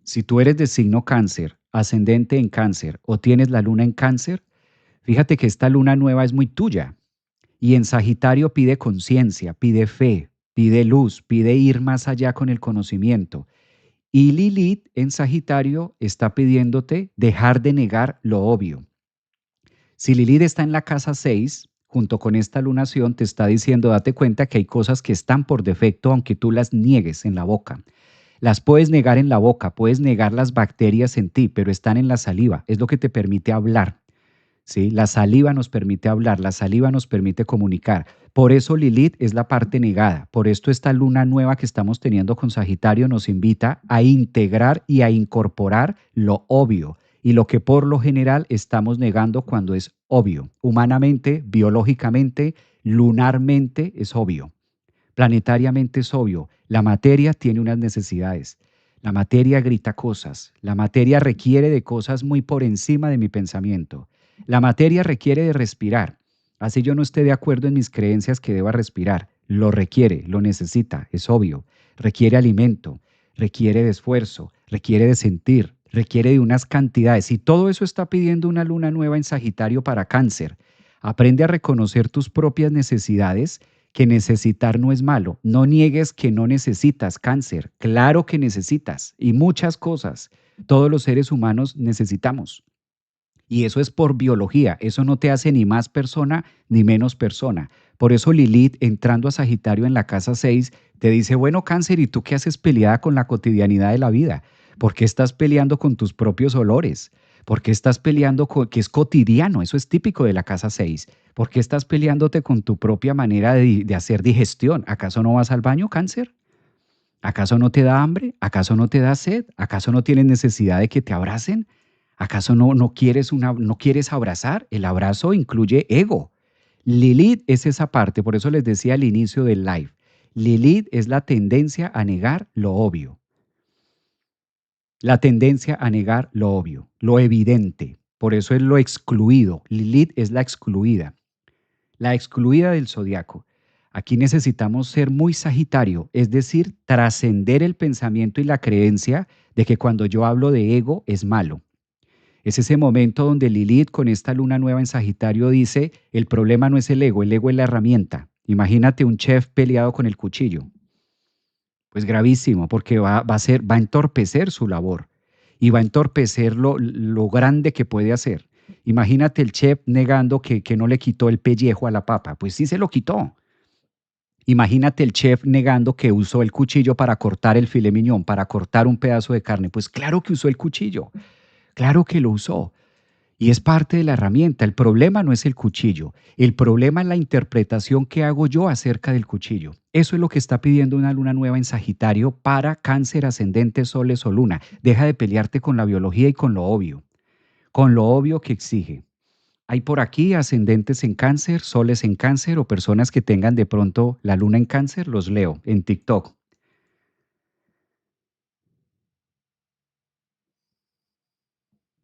Si tú eres de signo Cáncer, ascendente en Cáncer o tienes la luna en Cáncer, fíjate que esta luna nueva es muy tuya. Y en Sagitario pide conciencia, pide fe, pide luz, pide ir más allá con el conocimiento. Y Lilith en Sagitario está pidiéndote dejar de negar lo obvio. Si Lilith está en la casa 6, junto con esta lunación, te está diciendo, date cuenta que hay cosas que están por defecto, aunque tú las niegues en la boca. Las puedes negar en la boca, puedes negar las bacterias en ti, pero están en la saliva. Es lo que te permite hablar. ¿Sí? La saliva nos permite hablar, la saliva nos permite comunicar. Por eso Lilith es la parte negada. Por esto esta luna nueva que estamos teniendo con Sagitario nos invita a integrar y a incorporar lo obvio y lo que por lo general estamos negando cuando es obvio. Humanamente, biológicamente, lunarmente es obvio. Planetariamente es obvio. La materia tiene unas necesidades. La materia grita cosas, la materia requiere de cosas muy por encima de mi pensamiento. La materia requiere de respirar. Así yo no esté de acuerdo en mis creencias que deba respirar. Lo requiere, lo necesita, es obvio. Requiere alimento, requiere de esfuerzo, requiere de sentir, requiere de unas cantidades. Y todo eso está pidiendo una luna nueva en Sagitario para Cáncer. Aprende a reconocer tus propias necesidades, que necesitar no es malo. No niegues que no necesitas, Cáncer. Claro que necesitas y muchas cosas. Todos los seres humanos necesitamos. Y eso es por biología. Eso no te hace ni más persona ni menos persona. Por eso Lilith, entrando a Sagitario en la casa 6, te dice, bueno, Cáncer, ¿y tú qué haces peleada con la cotidianidad de la vida? ¿Por qué estás peleando con tus propios olores? ¿Por qué estás peleando con que es cotidiano? Eso es típico de la casa 6. ¿Por qué estás peleándote con tu propia manera de hacer digestión? ¿Acaso no vas al baño, Cáncer? ¿Acaso no te da hambre? ¿Acaso no te da sed? ¿Acaso no tienes necesidad de que te abracen? ¿Acaso no quieres abrazar? El abrazo incluye ego. Lilith es esa parte, por eso les decía al inicio del live. Lilith es la tendencia a negar lo obvio, la tendencia a negar lo obvio, lo evidente. Por eso es lo excluido. Lilith es la excluida del zodiaco. Aquí necesitamos ser muy sagitario, es decir, trascender el pensamiento y la creencia de que cuando yo hablo de ego es malo. Es ese momento donde Lilith con esta luna nueva en Sagitario dice, el problema no es el ego es la herramienta. Imagínate un chef peleado con el cuchillo. Pues gravísimo, porque va a entorpecer su labor y va a entorpecer lo grande que puede hacer. Imagínate el chef negando que no le quitó el pellejo a la papa. Pues sí se lo quitó. Imagínate el chef negando que usó el cuchillo para cortar el filet mignon, para cortar un pedazo de carne. Pues claro que usó el cuchillo, claro que lo usó. Y es parte de la herramienta. El problema no es el cuchillo. El problema es la interpretación que hago yo acerca del cuchillo. Eso es lo que está pidiendo una luna nueva en Sagitario para Cáncer, ascendente, soles o luna. Deja de pelearte con la biología y con lo obvio que exige. Hay por aquí ascendentes en Cáncer, soles en Cáncer o personas que tengan de pronto la luna en Cáncer, los leo en TikTok.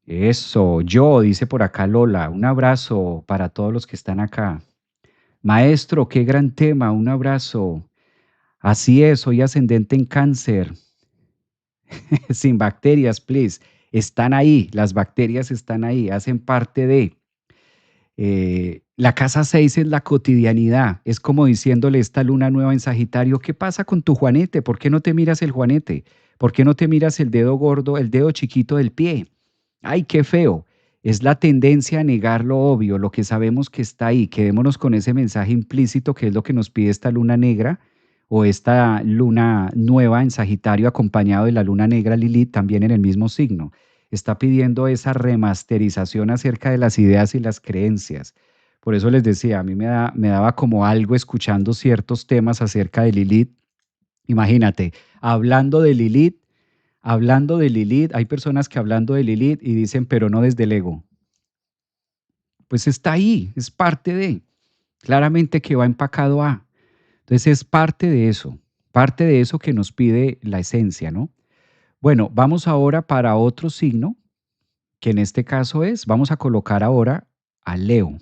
Eso, yo, dice por acá Lola, un abrazo para todos los que están acá. Maestro, qué gran tema, un abrazo. Así es, soy ascendente en Cáncer, sin bacterias, please. Están ahí, las bacterias están ahí, hacen parte de. La casa 6 es la cotidianidad, es como diciéndole esta luna nueva en Sagitario, ¿qué pasa con tu juanete? ¿Por qué no te miras el juanete? ¿Por qué no te miras el dedo gordo, el dedo chiquito del pie? Ay, qué feo. Es la tendencia a negar lo obvio, lo que sabemos que está ahí. Quedémonos con ese mensaje implícito que es lo que nos pide esta luna negra o esta luna nueva en Sagitario acompañado de la luna negra Lilith también en el mismo signo. Está pidiendo esa remasterización acerca de las ideas y las creencias. Por eso les decía, a mí me daba como algo escuchando ciertos temas acerca de Lilith. Imagínate, hablando de Lilith, hablando de Lilith, hay personas que hablando de Lilith y dicen, pero no desde el ego. Pues está ahí, es parte de, claramente que va empacado a. Entonces es parte de eso que nos pide la esencia, ¿no? Bueno, vamos ahora para otro signo, que en este caso vamos a colocar ahora a Leo.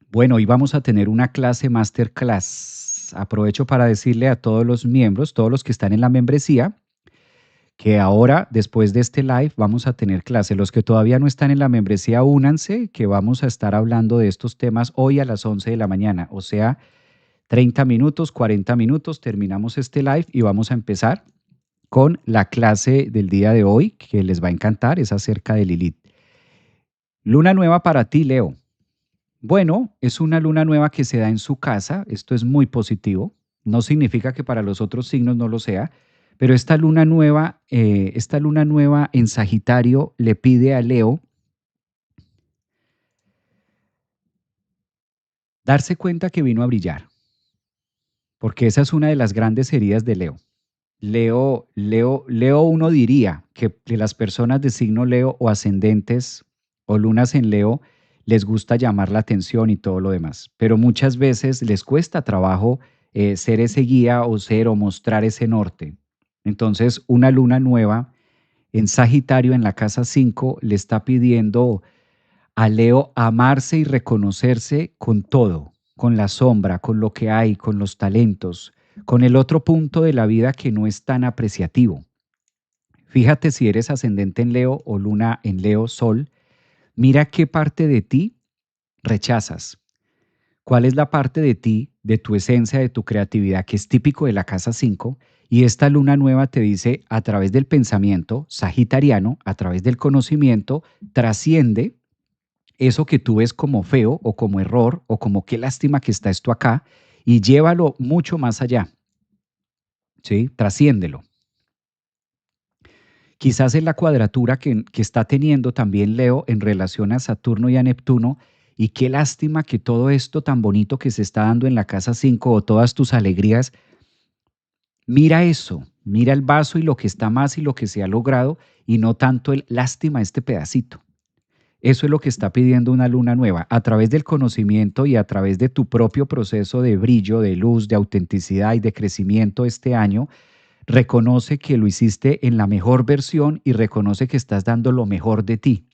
Bueno, hoy vamos a tener una clase masterclass. Aprovecho para decirle a todos los miembros, todos los que están en la membresía, que ahora, después de este live, vamos a tener clase. Los que todavía no están en la membresía, únanse, que vamos a estar hablando de estos temas hoy a las 11 de la mañana. O sea, 30 minutos, 40 minutos, terminamos este live y vamos a empezar con la clase del día de hoy, que les va a encantar, es acerca de Lilith. Luna nueva para ti, Leo. Bueno, es una luna nueva que se da en su casa, esto es muy positivo, no significa que para los otros signos no lo sea, pero esta luna nueva en Sagitario le pide a Leo darse cuenta que vino a brillar, porque esa es una de las grandes heridas de Leo. Leo, uno diría que las personas de signo Leo o ascendentes o lunas en Leo les gusta llamar la atención y todo lo demás, pero muchas veces les cuesta trabajo ser ese guía o ser o mostrar ese norte. Entonces, una luna nueva en Sagitario en la casa 5 le está pidiendo a Leo amarse y reconocerse con todo, con la sombra, con lo que hay, con los talentos, con el otro punto de la vida que no es tan apreciativo. Fíjate si eres ascendente en Leo o luna en Leo, Sol, mira qué parte de ti rechazas. ¿Cuál es la parte de ti, de tu esencia, de tu creatividad, que es típico de la casa 5? Y esta luna nueva te dice, a través del pensamiento sagitariano, a través del conocimiento, trasciende eso que tú ves como feo o como error o como qué lástima que está esto acá y llévalo mucho más allá, ¿sí? Trasciéndelo. Quizás en la cuadratura que está teniendo también Leo en relación a Saturno y a Neptuno, y qué lástima que todo esto tan bonito que se está dando en la casa 5 o todas tus alegrías, mira eso, mira el vaso y lo que está más y lo que se ha logrado y no tanto el lástima este pedacito. Eso es lo que está pidiendo una luna nueva, a través del conocimiento y a través de tu propio proceso de brillo, de luz, de autenticidad y de crecimiento este año. Reconoce que lo hiciste en la mejor versión y reconoce que estás dando lo mejor de ti.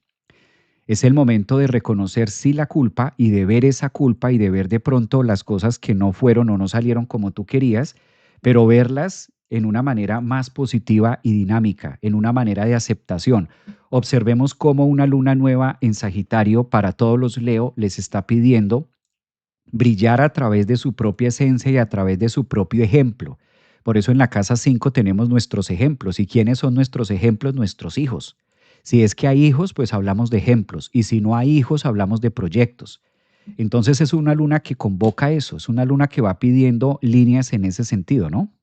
Es el momento de reconocer sí la culpa y de ver esa culpa y de ver de pronto las cosas que no fueron o no salieron como tú querías, pero verlas en una manera más positiva y dinámica, en una manera de aceptación. Observemos cómo una luna nueva en Sagitario para todos los Leo les está pidiendo brillar a través de su propia esencia y a través de su propio ejemplo. Por eso en la casa 5 tenemos nuestros ejemplos. ¿Y quiénes son nuestros ejemplos? Nuestros hijos. Si es que hay hijos, pues hablamos de ejemplos. Y si no hay hijos, hablamos de proyectos. Entonces es una luna que convoca eso, es una luna que va pidiendo líneas en ese sentido, ¿no?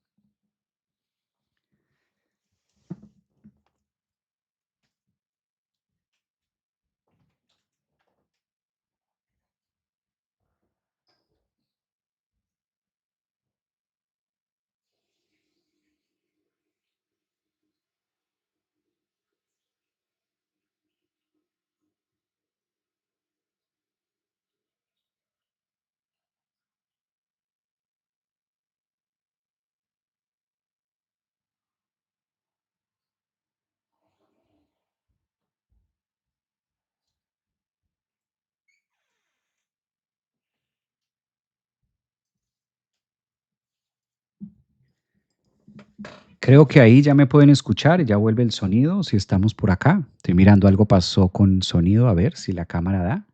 Creo que ahí ya me pueden escuchar, ya vuelve el sonido, si estamos por acá. Estoy mirando algo pasó con sonido, a ver si la cámara da.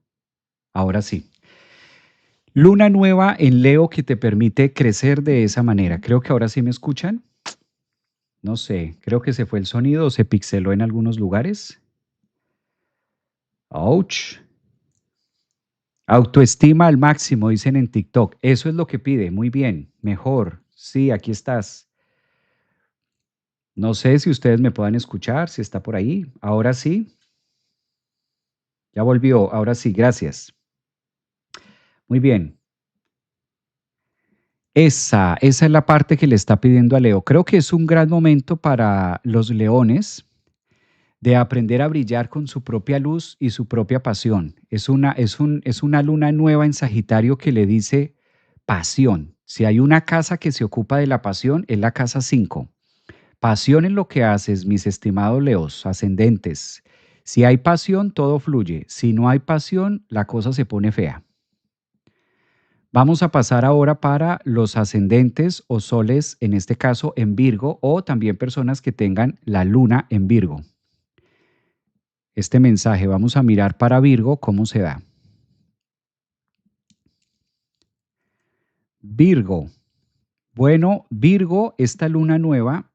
Ahora sí. Luna nueva en Leo que te permite crecer de esa manera. Creo que ahora sí me escuchan. No sé, creo que se fue el sonido o se pixeló en algunos lugares. Ouch. Autoestima al máximo, dicen en TikTok. Eso es lo que pide. Muy bien, mejor. Sí, aquí estás. No sé si ustedes me puedan escuchar, si está por ahí. Ahora sí, ya volvió. Ahora sí, gracias. Muy bien. Esa es la parte que le está pidiendo a Leo. Creo que es un gran momento para los leones de aprender a brillar con su propia luz y su propia pasión. Es una luna nueva en Sagitario que le dice pasión. Si hay una casa que se ocupa de la pasión, es la casa 5. Pasión en lo que haces, mis estimados Leos, ascendentes. Si hay pasión, todo fluye. Si no hay pasión, la cosa se pone fea. Vamos a pasar ahora para los ascendentes o soles, en este caso en Virgo, o también personas que tengan la luna en Virgo. Este mensaje, vamos a mirar para Virgo cómo se da. Virgo. Bueno, Virgo, esta luna nueva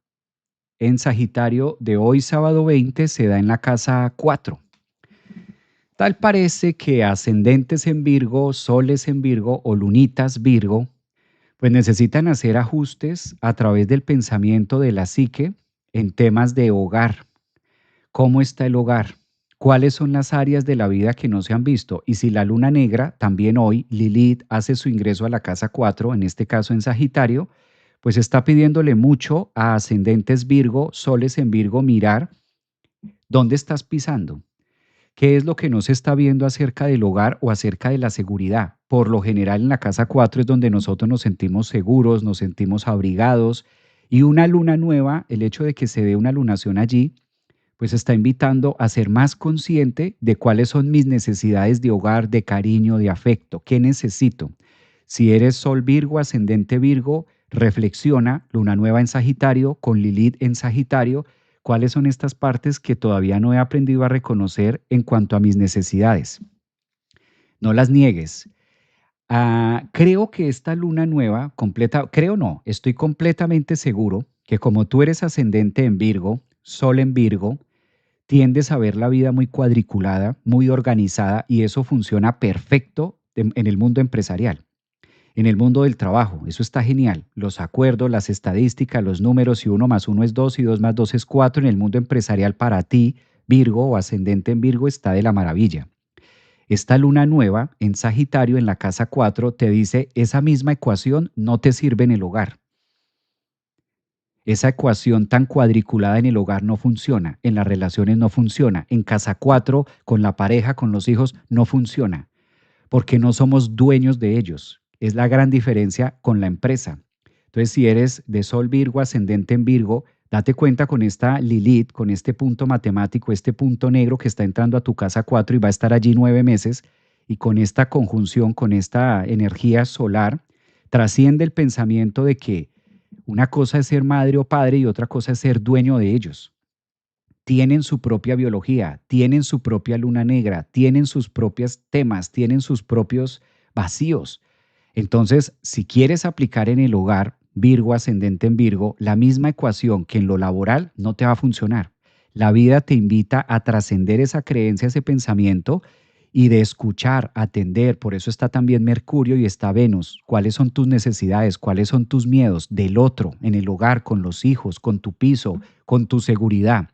en Sagitario de hoy sábado 20 se da en la casa 4. Tal parece que ascendentes en Virgo, soles en Virgo o lunitas Virgo, pues necesitan hacer ajustes a través del pensamiento de la psique en temas de hogar. ¿Cómo está el hogar? ¿Cuáles son las áreas de la vida que no se han visto? Y si la luna negra, también hoy, Lilith hace su ingreso a la casa 4, en este caso en Sagitario, pues está pidiéndole mucho a ascendentes Virgo, soles en Virgo, mirar dónde estás pisando. ¿Qué es lo que no se está viendo acerca del hogar o acerca de la seguridad? por lo general en la casa 4 es donde nosotros nos sentimos seguros, nos sentimos abrigados, y una luna nueva, el hecho de que se dé una lunación allí, pues está invitando a ser más consciente de cuáles son mis necesidades de hogar, de cariño, de afecto. ¿Qué necesito? Si eres Sol Virgo, ascendente Virgo, reflexiona, luna nueva en Sagitario, con Lilith en Sagitario, cuáles son estas partes que todavía no he aprendido a reconocer en cuanto a mis necesidades. No las niegues. Creo que esta luna nueva, creo no, estoy completamente seguro que como tú eres ascendente en Virgo, Sol en Virgo, tiendes a ver la vida muy cuadriculada, muy organizada, y eso funciona perfecto en el mundo empresarial, en el mundo del trabajo. Eso está genial. Los acuerdos, las estadísticas, los números, si uno más uno es dos y dos más dos es cuatro, en el mundo empresarial para ti, Virgo o ascendente en Virgo, está de la maravilla. Esta luna nueva en Sagitario, en la casa 4 te dice, esa misma ecuación no te sirve en el hogar. Esa ecuación tan cuadriculada en el hogar no funciona, en las relaciones no funciona, en casa 4 con la pareja, con los hijos, no funciona, porque no somos dueños de ellos. Es la gran diferencia con la empresa. Entonces, si eres de Sol Virgo, ascendente en Virgo, date cuenta con esta Lilith, con este punto matemático, este punto negro que está entrando a tu casa 4 y va a estar allí 9 meses, y con esta conjunción, con esta energía solar, trasciende el pensamiento de que una cosa es ser madre o padre y otra cosa es ser dueño de ellos. Tienen su propia biología, tienen su propia luna negra, tienen sus propios temas, tienen sus propios vacíos. Entonces, si quieres aplicar en el hogar Virgo ascendente en Virgo, la misma ecuación que en lo laboral no te va a funcionar. La vida te invita a trascender esa creencia, ese pensamiento y de escuchar, atender. Por eso está también Mercurio y está Venus. ¿Cuáles son tus necesidades? ¿Cuáles son tus miedos del otro, en el hogar, con los hijos, con tu piso, con tu seguridad?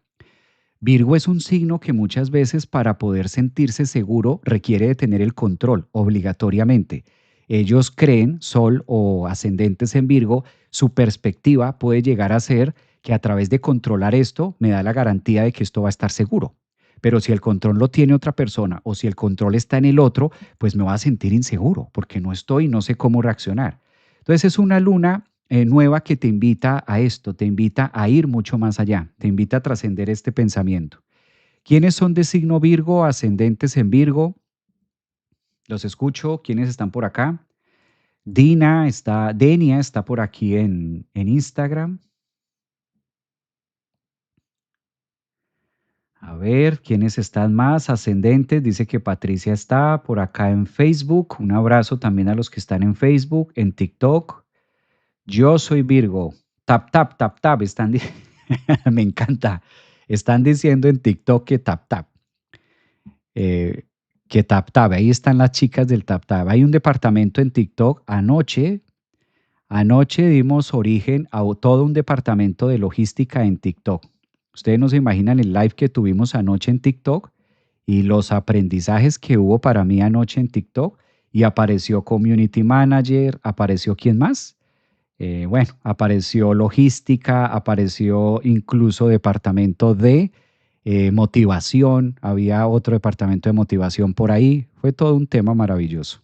Virgo es un signo que muchas veces para poder sentirse seguro requiere de tener el control obligatoriamente. Ellos creen, Sol o ascendentes en Virgo, su perspectiva puede llegar a ser que a través de controlar esto me da la garantía de que esto va a estar seguro. Pero si el control lo tiene otra persona o si el control está en el otro, pues me va a sentir inseguro porque no estoy y no sé cómo reaccionar. Entonces es una luna nueva que te invita a esto, te invita a ir mucho más allá, te invita a trascender este pensamiento. ¿Quiénes son de signo Virgo, ascendentes en Virgo? Los escucho. ¿Quiénes están por acá? Denia está por aquí en Instagram. A ver, ¿quiénes están más? Ascendentes, dice que Patricia está por acá en Facebook. Un abrazo también a los que están en Facebook, en TikTok. Yo soy Virgo. Tap, tap, tap, tap. Me encanta. Están diciendo en TikTok que tap, tap. eh, que tap, tap. Ahí están las chicas del tap, tap. Hay un departamento en TikTok. Anoche dimos origen a todo un departamento de logística en TikTok. Ustedes no se imaginan el live que tuvimos anoche en TikTok y los aprendizajes que hubo para mí anoche en TikTok. Y apareció Community Manager, apareció ¿quién más? Bueno, apareció logística, apareció incluso departamento de motivación, había otro departamento de motivación por ahí, fue todo un tema maravilloso.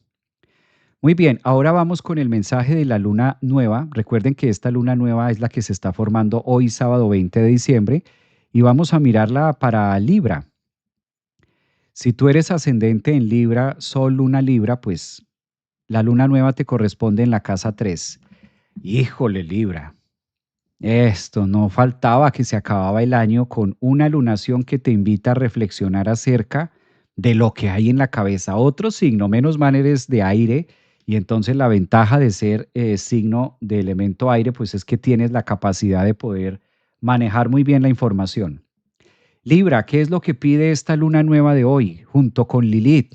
Muy bien, ahora vamos con el mensaje de la luna nueva. Recuerden que esta luna nueva es la que se está formando hoy, sábado 20 de diciembre, y vamos a mirarla para Libra. Si tú eres ascendente en Libra, Sol, Luna, Libra, pues la luna nueva te corresponde en la casa 3. Híjole, Libra. Esto no faltaba que se acababa el año con una lunación que te invita a reflexionar acerca de lo que hay en la cabeza. Otro signo, menos mal eres de aire, y entonces la ventaja de ser signo de elemento aire, pues es que tienes la capacidad de poder manejar muy bien la información. Libra, ¿qué es lo que pide esta luna nueva de hoy junto con Lilith?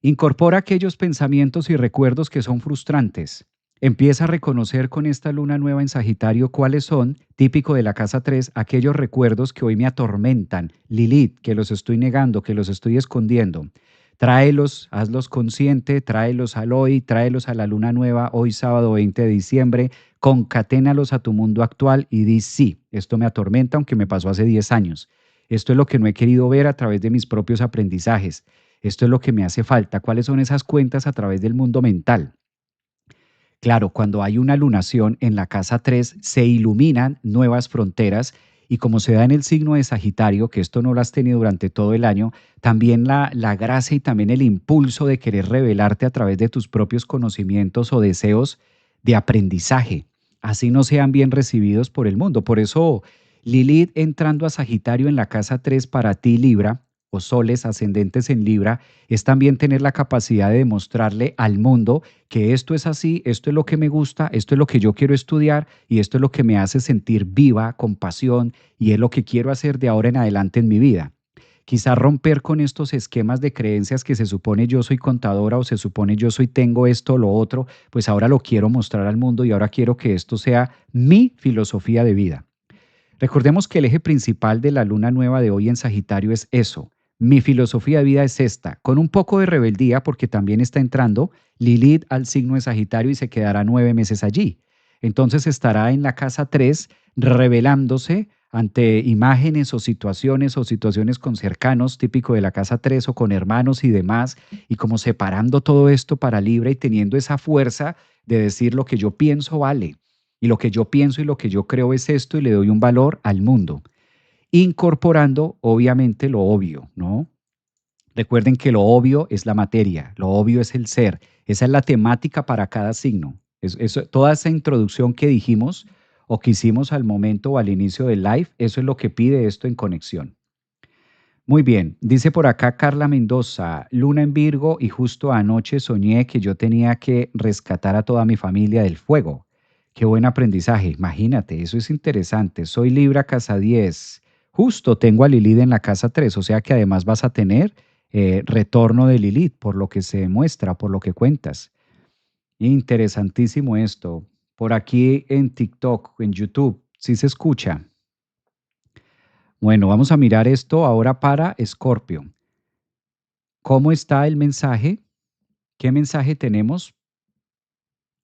Incorpora aquellos pensamientos y recuerdos que son frustrantes. Empieza a reconocer con esta luna nueva en Sagitario cuáles son, típico de la casa 3, aquellos recuerdos que hoy me atormentan. Lilith, que los estoy negando, que los estoy escondiendo. Tráelos, hazlos consciente, tráelos al hoy, tráelos a la luna nueva, hoy sábado 20 de diciembre, concaténalos a tu mundo actual y di sí, esto me atormenta aunque me pasó hace 10 años. Esto es lo que no he querido ver a través de mis propios aprendizajes. esto es lo que me hace falta, cuáles son esas cuentas a través del mundo mental. Claro, cuando hay una lunación en la casa 3 se iluminan nuevas fronteras y como se da en el signo de Sagitario, que esto no lo has tenido durante todo el año, también la gracia y también el impulso de querer revelarte a través de tus propios conocimientos o deseos de aprendizaje, así no sean bien recibidos por el mundo. Por eso Lilith entrando a Sagitario en la casa 3 para ti Libra, o soles ascendentes en Libra, es también tener la capacidad de demostrarle al mundo que esto es así, esto es lo que me gusta, esto es lo que yo quiero estudiar y esto es lo que me hace sentir viva, con pasión y es lo que quiero hacer de ahora en adelante en mi vida. Quizá romper con estos esquemas de creencias que se supone yo soy contadora o se supone yo soy tengo esto o lo otro, pues ahora lo quiero mostrar al mundo y ahora quiero que esto sea mi filosofía de vida. Recordemos que el eje principal de la luna nueva de hoy en Sagitario es eso. Mi filosofía de vida es esta, con un poco de rebeldía porque también está entrando Lilith al signo de Sagitario y se quedará 9 meses allí. Entonces estará en la casa 3 revelándose ante imágenes o situaciones con cercanos, típico de la casa 3 o con hermanos y demás, y como separando todo esto para Libra y teniendo esa fuerza de decir lo que yo pienso vale y lo que yo pienso y lo que yo creo es esto y le doy un valor al mundo, incorporando obviamente lo obvio, ¿no? Recuerden que lo obvio es la materia, lo obvio es el ser, esa es la temática para cada signo. Toda esa introducción que dijimos o que hicimos al momento o al inicio del live, eso es lo que pide esto en conexión. Muy bien, dice por acá Carla Mendoza, luna en Virgo y justo anoche soñé que yo tenía que rescatar a toda mi familia del fuego. Qué buen aprendizaje, imagínate, eso es interesante. Soy Libra casa 10. Justo tengo a Lilith en la casa 3, o sea que además vas a tener retorno de Lilith, por lo que se demuestra, por lo que cuentas. Interesantísimo esto. Por aquí en TikTok, en YouTube, sí se escucha. Bueno, vamos a mirar esto ahora para Escorpio. ¿Cómo está el mensaje? ¿Qué mensaje tenemos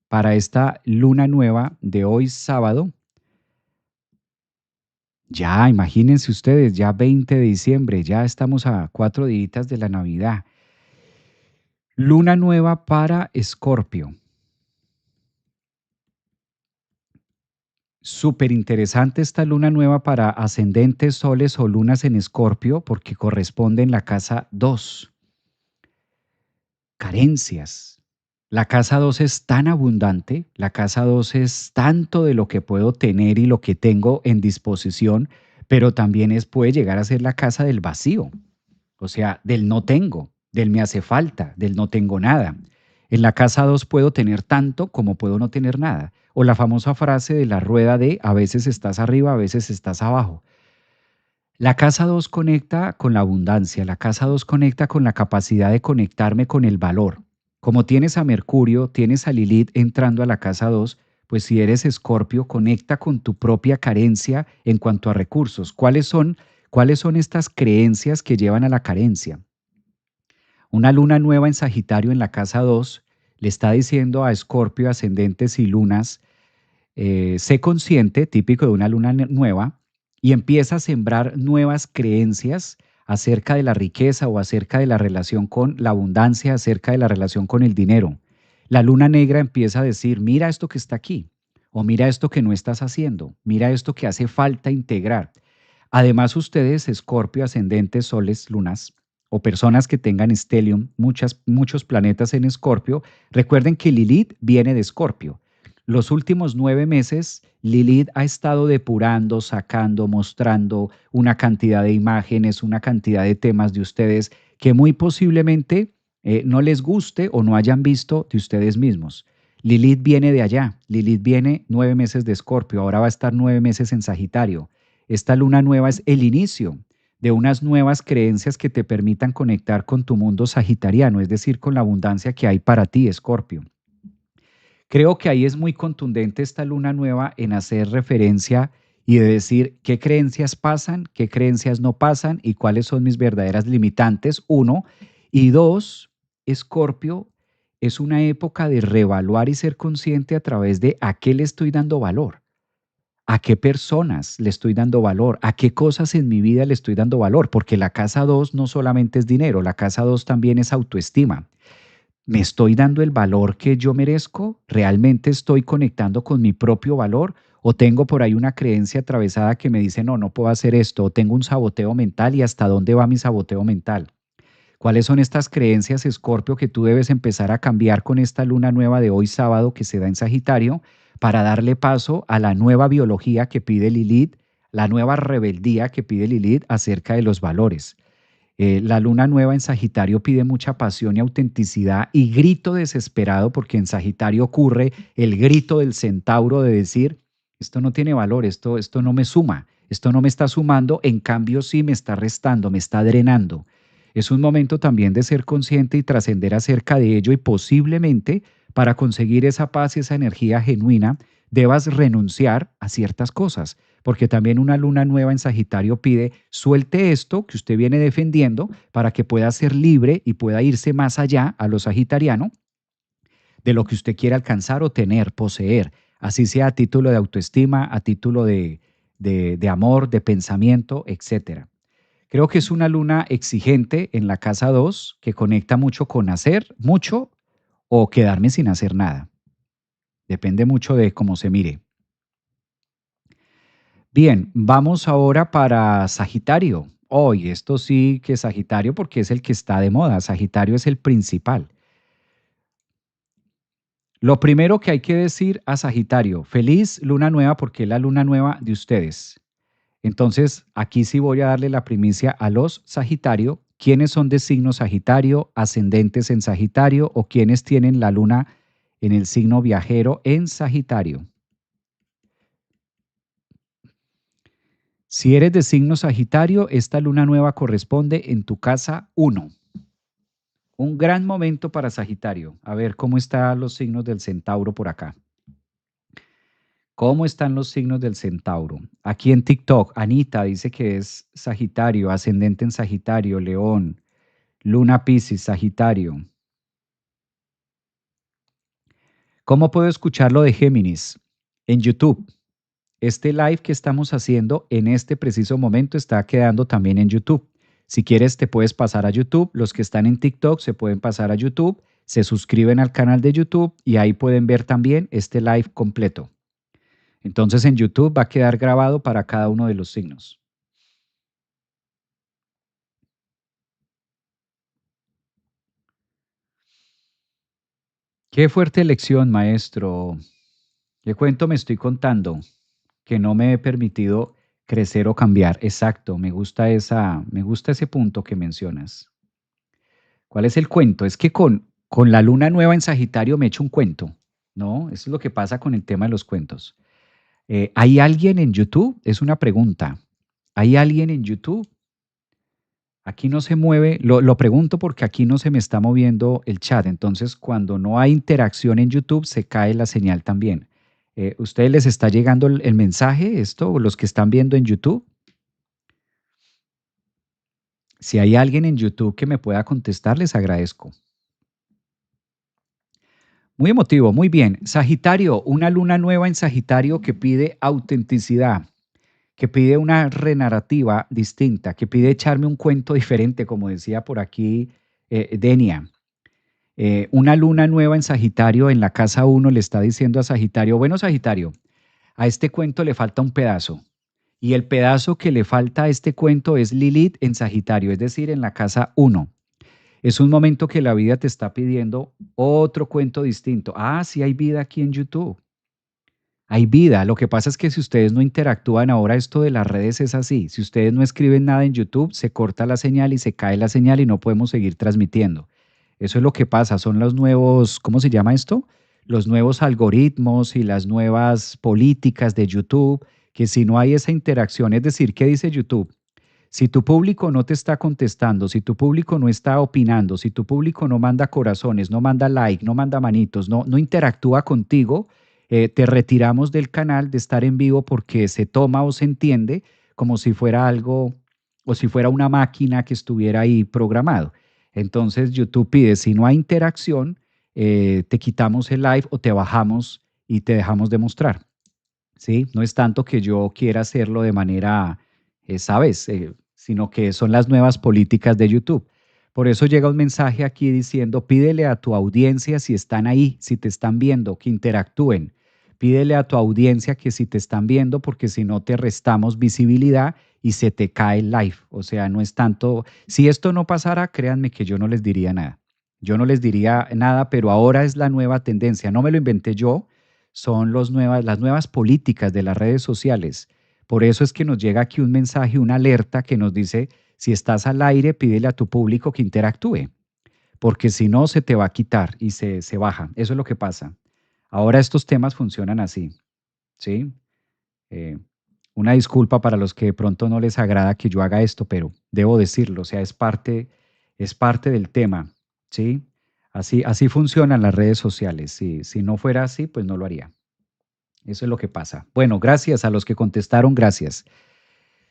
para esta luna nueva de hoy sábado? Ya, imagínense ustedes, ya 20 de diciembre, ya estamos a 4 días de la Navidad. Luna nueva para Escorpio. Súper interesante esta luna nueva para ascendentes, soles o lunas en Escorpio porque corresponde en la casa 2. Carencias. La casa 2 es tan abundante, la casa 2 es tanto de lo que puedo tener y lo que tengo en disposición, pero también puede llegar a ser la casa del vacío, o sea, del no tengo, del me hace falta, del no tengo nada. En la casa 2 puedo tener tanto como puedo no tener nada. O la famosa frase de la rueda de a veces estás arriba, a veces estás abajo. La casa 2 conecta con la abundancia, la casa 2 conecta con la capacidad de conectarme con el valor. Como tienes a Mercurio, tienes a Lilith entrando a la casa 2, pues si eres Escorpio, conecta con tu propia carencia en cuanto a recursos. Cuáles son estas creencias que llevan a la carencia? Una luna nueva en Sagitario en la casa 2 le está diciendo a Escorpio, ascendentes y lunas, sé consciente, típico de una luna nueva, y empieza a sembrar nuevas creencias acerca de la riqueza o acerca de la relación con la abundancia, acerca de la relación con el dinero. La luna negra empieza a decir, mira esto que está aquí, o mira esto que no estás haciendo, mira esto que hace falta integrar. Además, ustedes, Escorpio, ascendentes, soles, lunas, o personas que tengan stellium, muchos planetas en Escorpio, recuerden que Lilith viene de Escorpio. Los últimos 9 meses, Lilith ha estado depurando, sacando, mostrando una cantidad de imágenes, una cantidad de temas de ustedes que muy posiblemente no les guste o no hayan visto de ustedes mismos. Lilith viene de allá, Lilith viene 9 meses de Escorpio, ahora va a estar 9 meses en Sagitario. Esta luna nueva es el inicio de unas nuevas creencias que te permitan conectar con tu mundo sagitariano, es decir, con la abundancia que hay para ti, Escorpio. Creo que ahí es muy contundente esta luna nueva en hacer referencia y de decir qué creencias pasan, qué creencias no pasan y cuáles son mis verdaderas limitantes, uno. Y dos, Escorpio es una época de reevaluar y ser consciente a través de a qué le estoy dando valor. ¿A qué personas le estoy dando valor? ¿A qué cosas en mi vida le estoy dando valor? Porque la casa 2 no solamente es dinero, la casa 2 también es autoestima. ¿Me estoy dando el valor que yo merezco? ¿Realmente estoy conectando con mi propio valor? ¿O tengo por ahí una creencia atravesada que me dice, no, no puedo hacer esto? ¿O tengo un saboteo mental y hasta dónde va mi saboteo mental? ¿Cuáles son estas creencias, Escorpio, que tú debes empezar a cambiar con esta luna nueva de hoy sábado que se da en Sagitario para darle paso a la nueva biología que pide Lilith, la nueva rebeldía que pide Lilith acerca de los valores? La luna nueva en Sagitario pide mucha pasión y autenticidad y grito desesperado porque en Sagitario ocurre el grito del centauro de decir, esto no tiene valor, esto no me suma, esto no me está sumando, en cambio sí me está restando, me está drenando. Es un momento también de ser consciente y trascender acerca de ello y posiblemente para conseguir esa paz y esa energía genuina debas renunciar a ciertas cosas, porque también una luna nueva en Sagitario pide suelte esto que usted viene defendiendo para que pueda ser libre y pueda irse más allá a lo sagitariano de lo que usted quiere alcanzar o tener, poseer, así sea a título de autoestima, a título de amor, de pensamiento, etcétera. Creo que es una luna exigente en la casa 2 que conecta mucho con hacer mucho o quedarme sin hacer nada. Depende mucho de cómo se mire. Bien, vamos ahora para Sagitario. Hoy, esto sí que Sagitario porque es el que está de moda. Sagitario es el principal. Lo primero que hay que decir a Sagitario, feliz luna nueva porque es la luna nueva de ustedes. Entonces, aquí sí voy a darle la primicia a los Sagitario, quiénes son de signo Sagitario, ascendentes en Sagitario o quienes tienen la luna en el signo viajero en Sagitario. Si eres de signo Sagitario, esta luna nueva corresponde en tu casa 1. Un gran momento para Sagitario. A ver cómo están los signos del Centauro por acá. ¿Cómo están los signos del Centauro? Aquí en TikTok, Anita dice que es Sagitario, ascendente en Sagitario, León, Luna Piscis, Sagitario. ¿Cómo puedo escuchar lo de Géminis? En YouTube. Este live que estamos haciendo en este preciso momento está quedando también en YouTube. Si quieres, te puedes pasar a YouTube. Los que están en TikTok se pueden pasar a YouTube, se suscriben al canal de YouTube y ahí pueden ver también este live completo. Entonces en YouTube va a quedar grabado para cada uno de los signos. Qué fuerte lección, maestro. ¿Qué cuento me estoy contando? Que no me he permitido crecer o cambiar. Exacto, me gusta ese punto que mencionas. ¿Cuál es el cuento? Es que con la luna nueva en Sagitario me echo un cuento, ¿no? Eso es lo que pasa con el tema de los cuentos. ¿Hay alguien en YouTube? Es una pregunta. ¿Hay alguien en YouTube? Aquí no se mueve, lo pregunto porque aquí no se me está moviendo el chat, entonces cuando no hay interacción en YouTube se cae la señal también. ¿Ustedes les está llegando el mensaje, esto, o los que están viendo en YouTube? Si hay alguien en YouTube que me pueda contestar, les agradezco. Muy emotivo, muy bien. Sagitario, una luna nueva en Sagitario que pide autenticidad, que pide una renarrativa distinta, que pide echarme un cuento diferente, como decía por aquí Denia. Una luna nueva en Sagitario en la casa 1 le está diciendo a Sagitario, bueno Sagitario, a este cuento le falta un pedazo. Y el pedazo que le falta a este cuento es Lilith en Sagitario, es decir, en la casa 1. Es un momento que la vida te está pidiendo otro cuento distinto. Ah, sí hay vida aquí en YouTube. Hay vida. Lo que pasa es que si ustedes no interactúan ahora, esto de las redes es así. Si ustedes no escriben nada en YouTube, se corta la señal y se cae la señal y no podemos seguir transmitiendo. Eso es lo que pasa. Son los nuevos, ¿cómo se llama esto? Los nuevos algoritmos y las nuevas políticas de YouTube, que si no hay esa interacción, es decir, ¿qué dice YouTube? Si tu público no te está contestando, si tu público no está opinando, si tu público no manda corazones, no manda like, no manda manitos, no interactúa contigo, te retiramos del canal de estar en vivo porque se toma o se entiende como si fuera algo o si fuera una máquina que estuviera ahí programado. Entonces YouTube pide, si no hay interacción, te quitamos el live o te bajamos y te dejamos de mostrar. ¿sí? No es tanto que yo quiera hacerlo de manera, ¿sabes? Sino que son las nuevas políticas de YouTube. Por eso llega un mensaje aquí diciendo, pídele a tu audiencia si están ahí, si te están viendo, que interactúen. Pídele a tu audiencia que si te están viendo, porque si no te restamos visibilidad y se te cae el live. O sea, no es tanto, si esto no pasara, créanme que yo no les diría nada. Yo no les diría nada, pero ahora es la nueva tendencia. No me lo inventé yo, son las nuevas políticas de las redes sociales. Por eso es que nos llega aquí un mensaje, una alerta que nos dice, si estás al aire, pídele a tu público que interactúe, porque si no, se te va a quitar y se baja. Eso es lo que pasa. Ahora estos temas funcionan así, ¿sí? Eh, una disculpa para los que de pronto no les agrada que yo haga esto, pero debo decirlo, o sea, es parte del tema, ¿sí? Así funcionan las redes sociales. Si no fuera así, pues no lo haría. Eso es lo que pasa. Bueno, gracias a los que contestaron, gracias.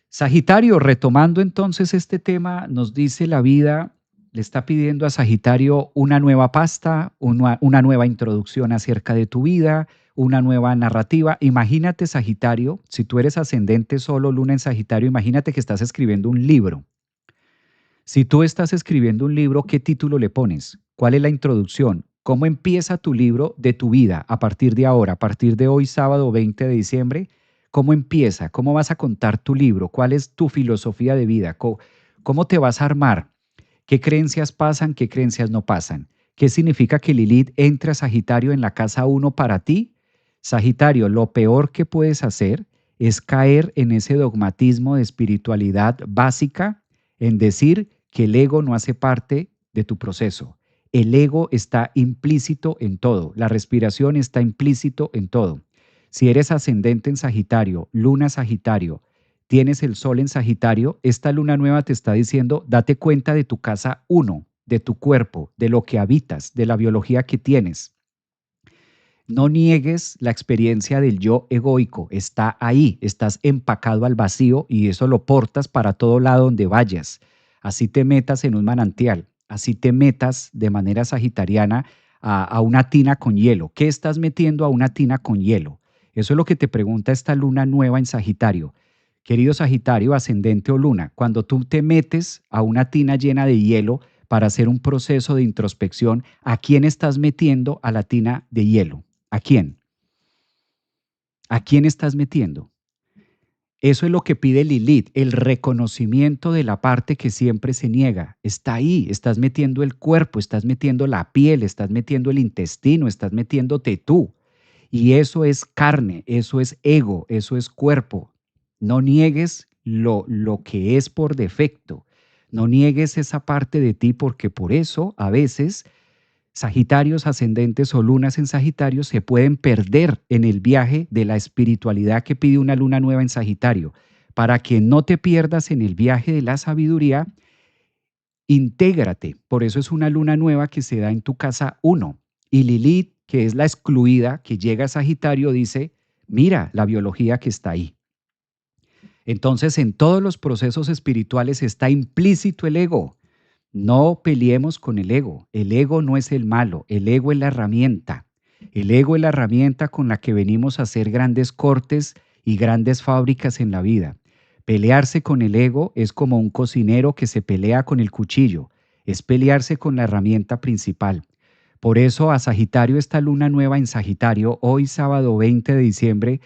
Sagitario, retomando entonces este tema, nos dice la vida, le está pidiendo a Sagitario una nueva pasta, una nueva introducción acerca de tu vida, una nueva narrativa. Imagínate, Sagitario, si tú eres ascendente solo, luna en Sagitario, imagínate que estás escribiendo un libro. Si tú estás escribiendo un libro, ¿qué título le pones? ¿Cuál es la introducción? ¿Cómo empieza tu libro de tu vida a partir de ahora, a partir de hoy, sábado 20 de diciembre? ¿Cómo empieza? ¿Cómo vas a contar tu libro? ¿Cuál es tu filosofía de vida? ¿Cómo te vas a armar? ¿Qué creencias pasan? ¿Qué creencias no pasan? ¿Qué significa que Lilith entre a Sagitario en la casa uno para ti? Sagitario, lo peor que puedes hacer es caer en ese dogmatismo de espiritualidad básica en decir que el ego no hace parte de tu proceso. El ego está implícito en todo, la respiración está implícito en todo. Si eres ascendente en Sagitario, luna Sagitario, tienes el sol en Sagitario, esta luna nueva te está diciendo, date cuenta de tu casa uno, de tu cuerpo, de lo que habitas, de la biología que tienes. No niegues la experiencia del yo egoico, está ahí, estás empacado al vacío y eso lo portas para todo lado donde vayas. Así te metas en un manantial, así te metas de manera sagitariana a una tina con hielo. ¿Qué estás metiendo a una tina con hielo? Eso es lo que te pregunta esta luna nueva en Sagitario. Querido Sagitario, ascendente o luna, cuando tú te metes a una tina llena de hielo para hacer un proceso de introspección, ¿a quién estás metiendo a la tina de hielo? ¿A quién? ¿A quién estás metiendo? Eso es lo que pide Lilith, el reconocimiento de la parte que siempre se niega. Está ahí, estás metiendo el cuerpo, estás metiendo la piel, estás metiendo el intestino, estás metiéndote tú. Y eso es carne, eso es ego, eso es cuerpo. No niegues lo que es por defecto. No niegues esa parte de ti porque por eso a veces Sagitarios ascendentes o lunas en Sagitario se pueden perder en el viaje de la espiritualidad que pide una luna nueva en Sagitario. Para que no te pierdas en el viaje de la sabiduría, intégrate. Por eso es una luna nueva que se da en tu casa uno. Y Lilith, que es la excluida, que llega a Sagitario, dice, mira la biología que está ahí. Entonces, en todos los procesos espirituales está implícito el ego. No peleemos con el ego. El ego no es el malo, el ego es la herramienta. El ego es la herramienta con la que venimos a hacer grandes cortes y grandes fábricas en la vida. Pelearse con el ego es como un cocinero que se pelea con el cuchillo, es pelearse con la herramienta principal. Por eso a Sagitario, esta luna nueva en Sagitario, hoy sábado 20 de diciembre,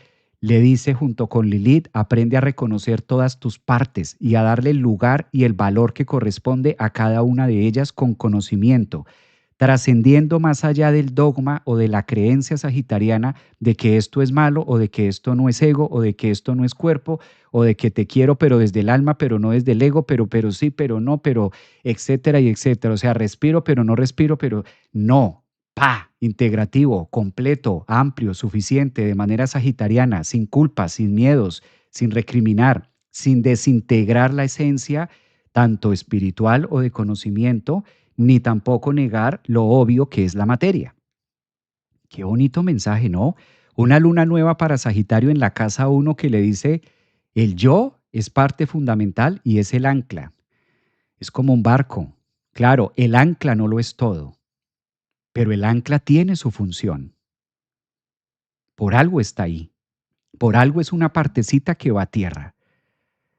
le dice junto con Lilith, aprende a reconocer todas tus partes y a darle el lugar y el valor que corresponde a cada una de ellas con conocimiento, trascendiendo más allá del dogma o de la creencia sagitariana de que esto es malo o de que esto no es ego o de que esto no es cuerpo o de que te quiero pero desde el alma pero no desde el ego, pero sí, pero no, pero etcétera y etcétera. O sea, respiro pero no respiro, pero no. Integrativo, completo, amplio, suficiente, de manera sagitariana, sin culpas, sin miedos, sin recriminar, sin desintegrar la esencia, tanto espiritual o de conocimiento, ni tampoco negar lo obvio que es la materia. Qué bonito mensaje, ¿no? Una luna nueva para Sagitario en la casa uno que le dice, el yo es parte fundamental y es el ancla. Es como un barco. Claro, el ancla no lo es todo, pero el ancla tiene su función. Por algo está ahí. Por algo es una partecita que va a tierra.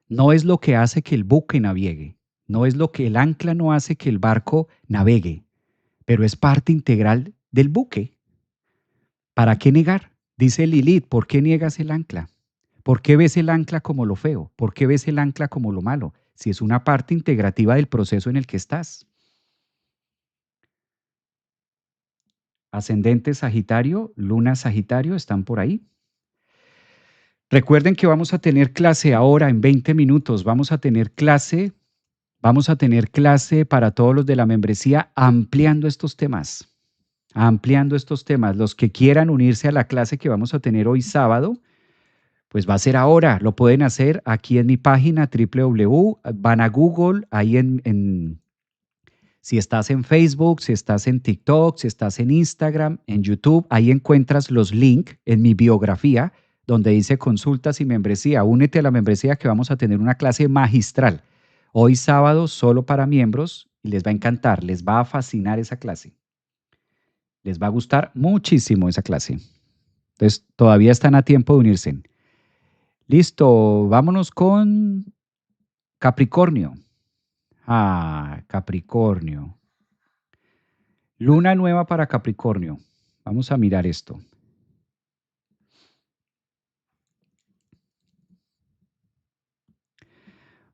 No es lo que hace que el buque navegue. No es lo que el ancla no hace que el barco navegue, pero es parte integral del buque. ¿Para qué negar? Dice Lilith, ¿por qué niegas el ancla? ¿Por qué ves el ancla como lo feo? ¿Por qué ves el ancla como lo malo? Si es una parte integrativa del proceso en el que estás. Ascendente Sagitario, Luna Sagitario, ¿están por ahí? Recuerden que vamos a tener clase ahora en 20 minutos. Vamos a tener clase para todos los de la membresía ampliando estos temas. Ampliando estos temas. Los que quieran unirse a la clase que vamos a tener hoy sábado, pues va a ser ahora. Lo pueden hacer aquí en mi página www. Van a Google, ahí si estás en Facebook, si estás en TikTok, si estás en Instagram, en YouTube, ahí encuentras los links en mi biografía donde dice consultas y membresía. Únete a la membresía que vamos a tener una clase magistral. Hoy sábado solo para miembros y les va a encantar, les va a fascinar esa clase. Les va a gustar muchísimo esa clase. Entonces, todavía están a tiempo de unirse. Listo, vámonos con Capricornio. Capricornio. Luna nueva para Capricornio. Vamos a mirar esto.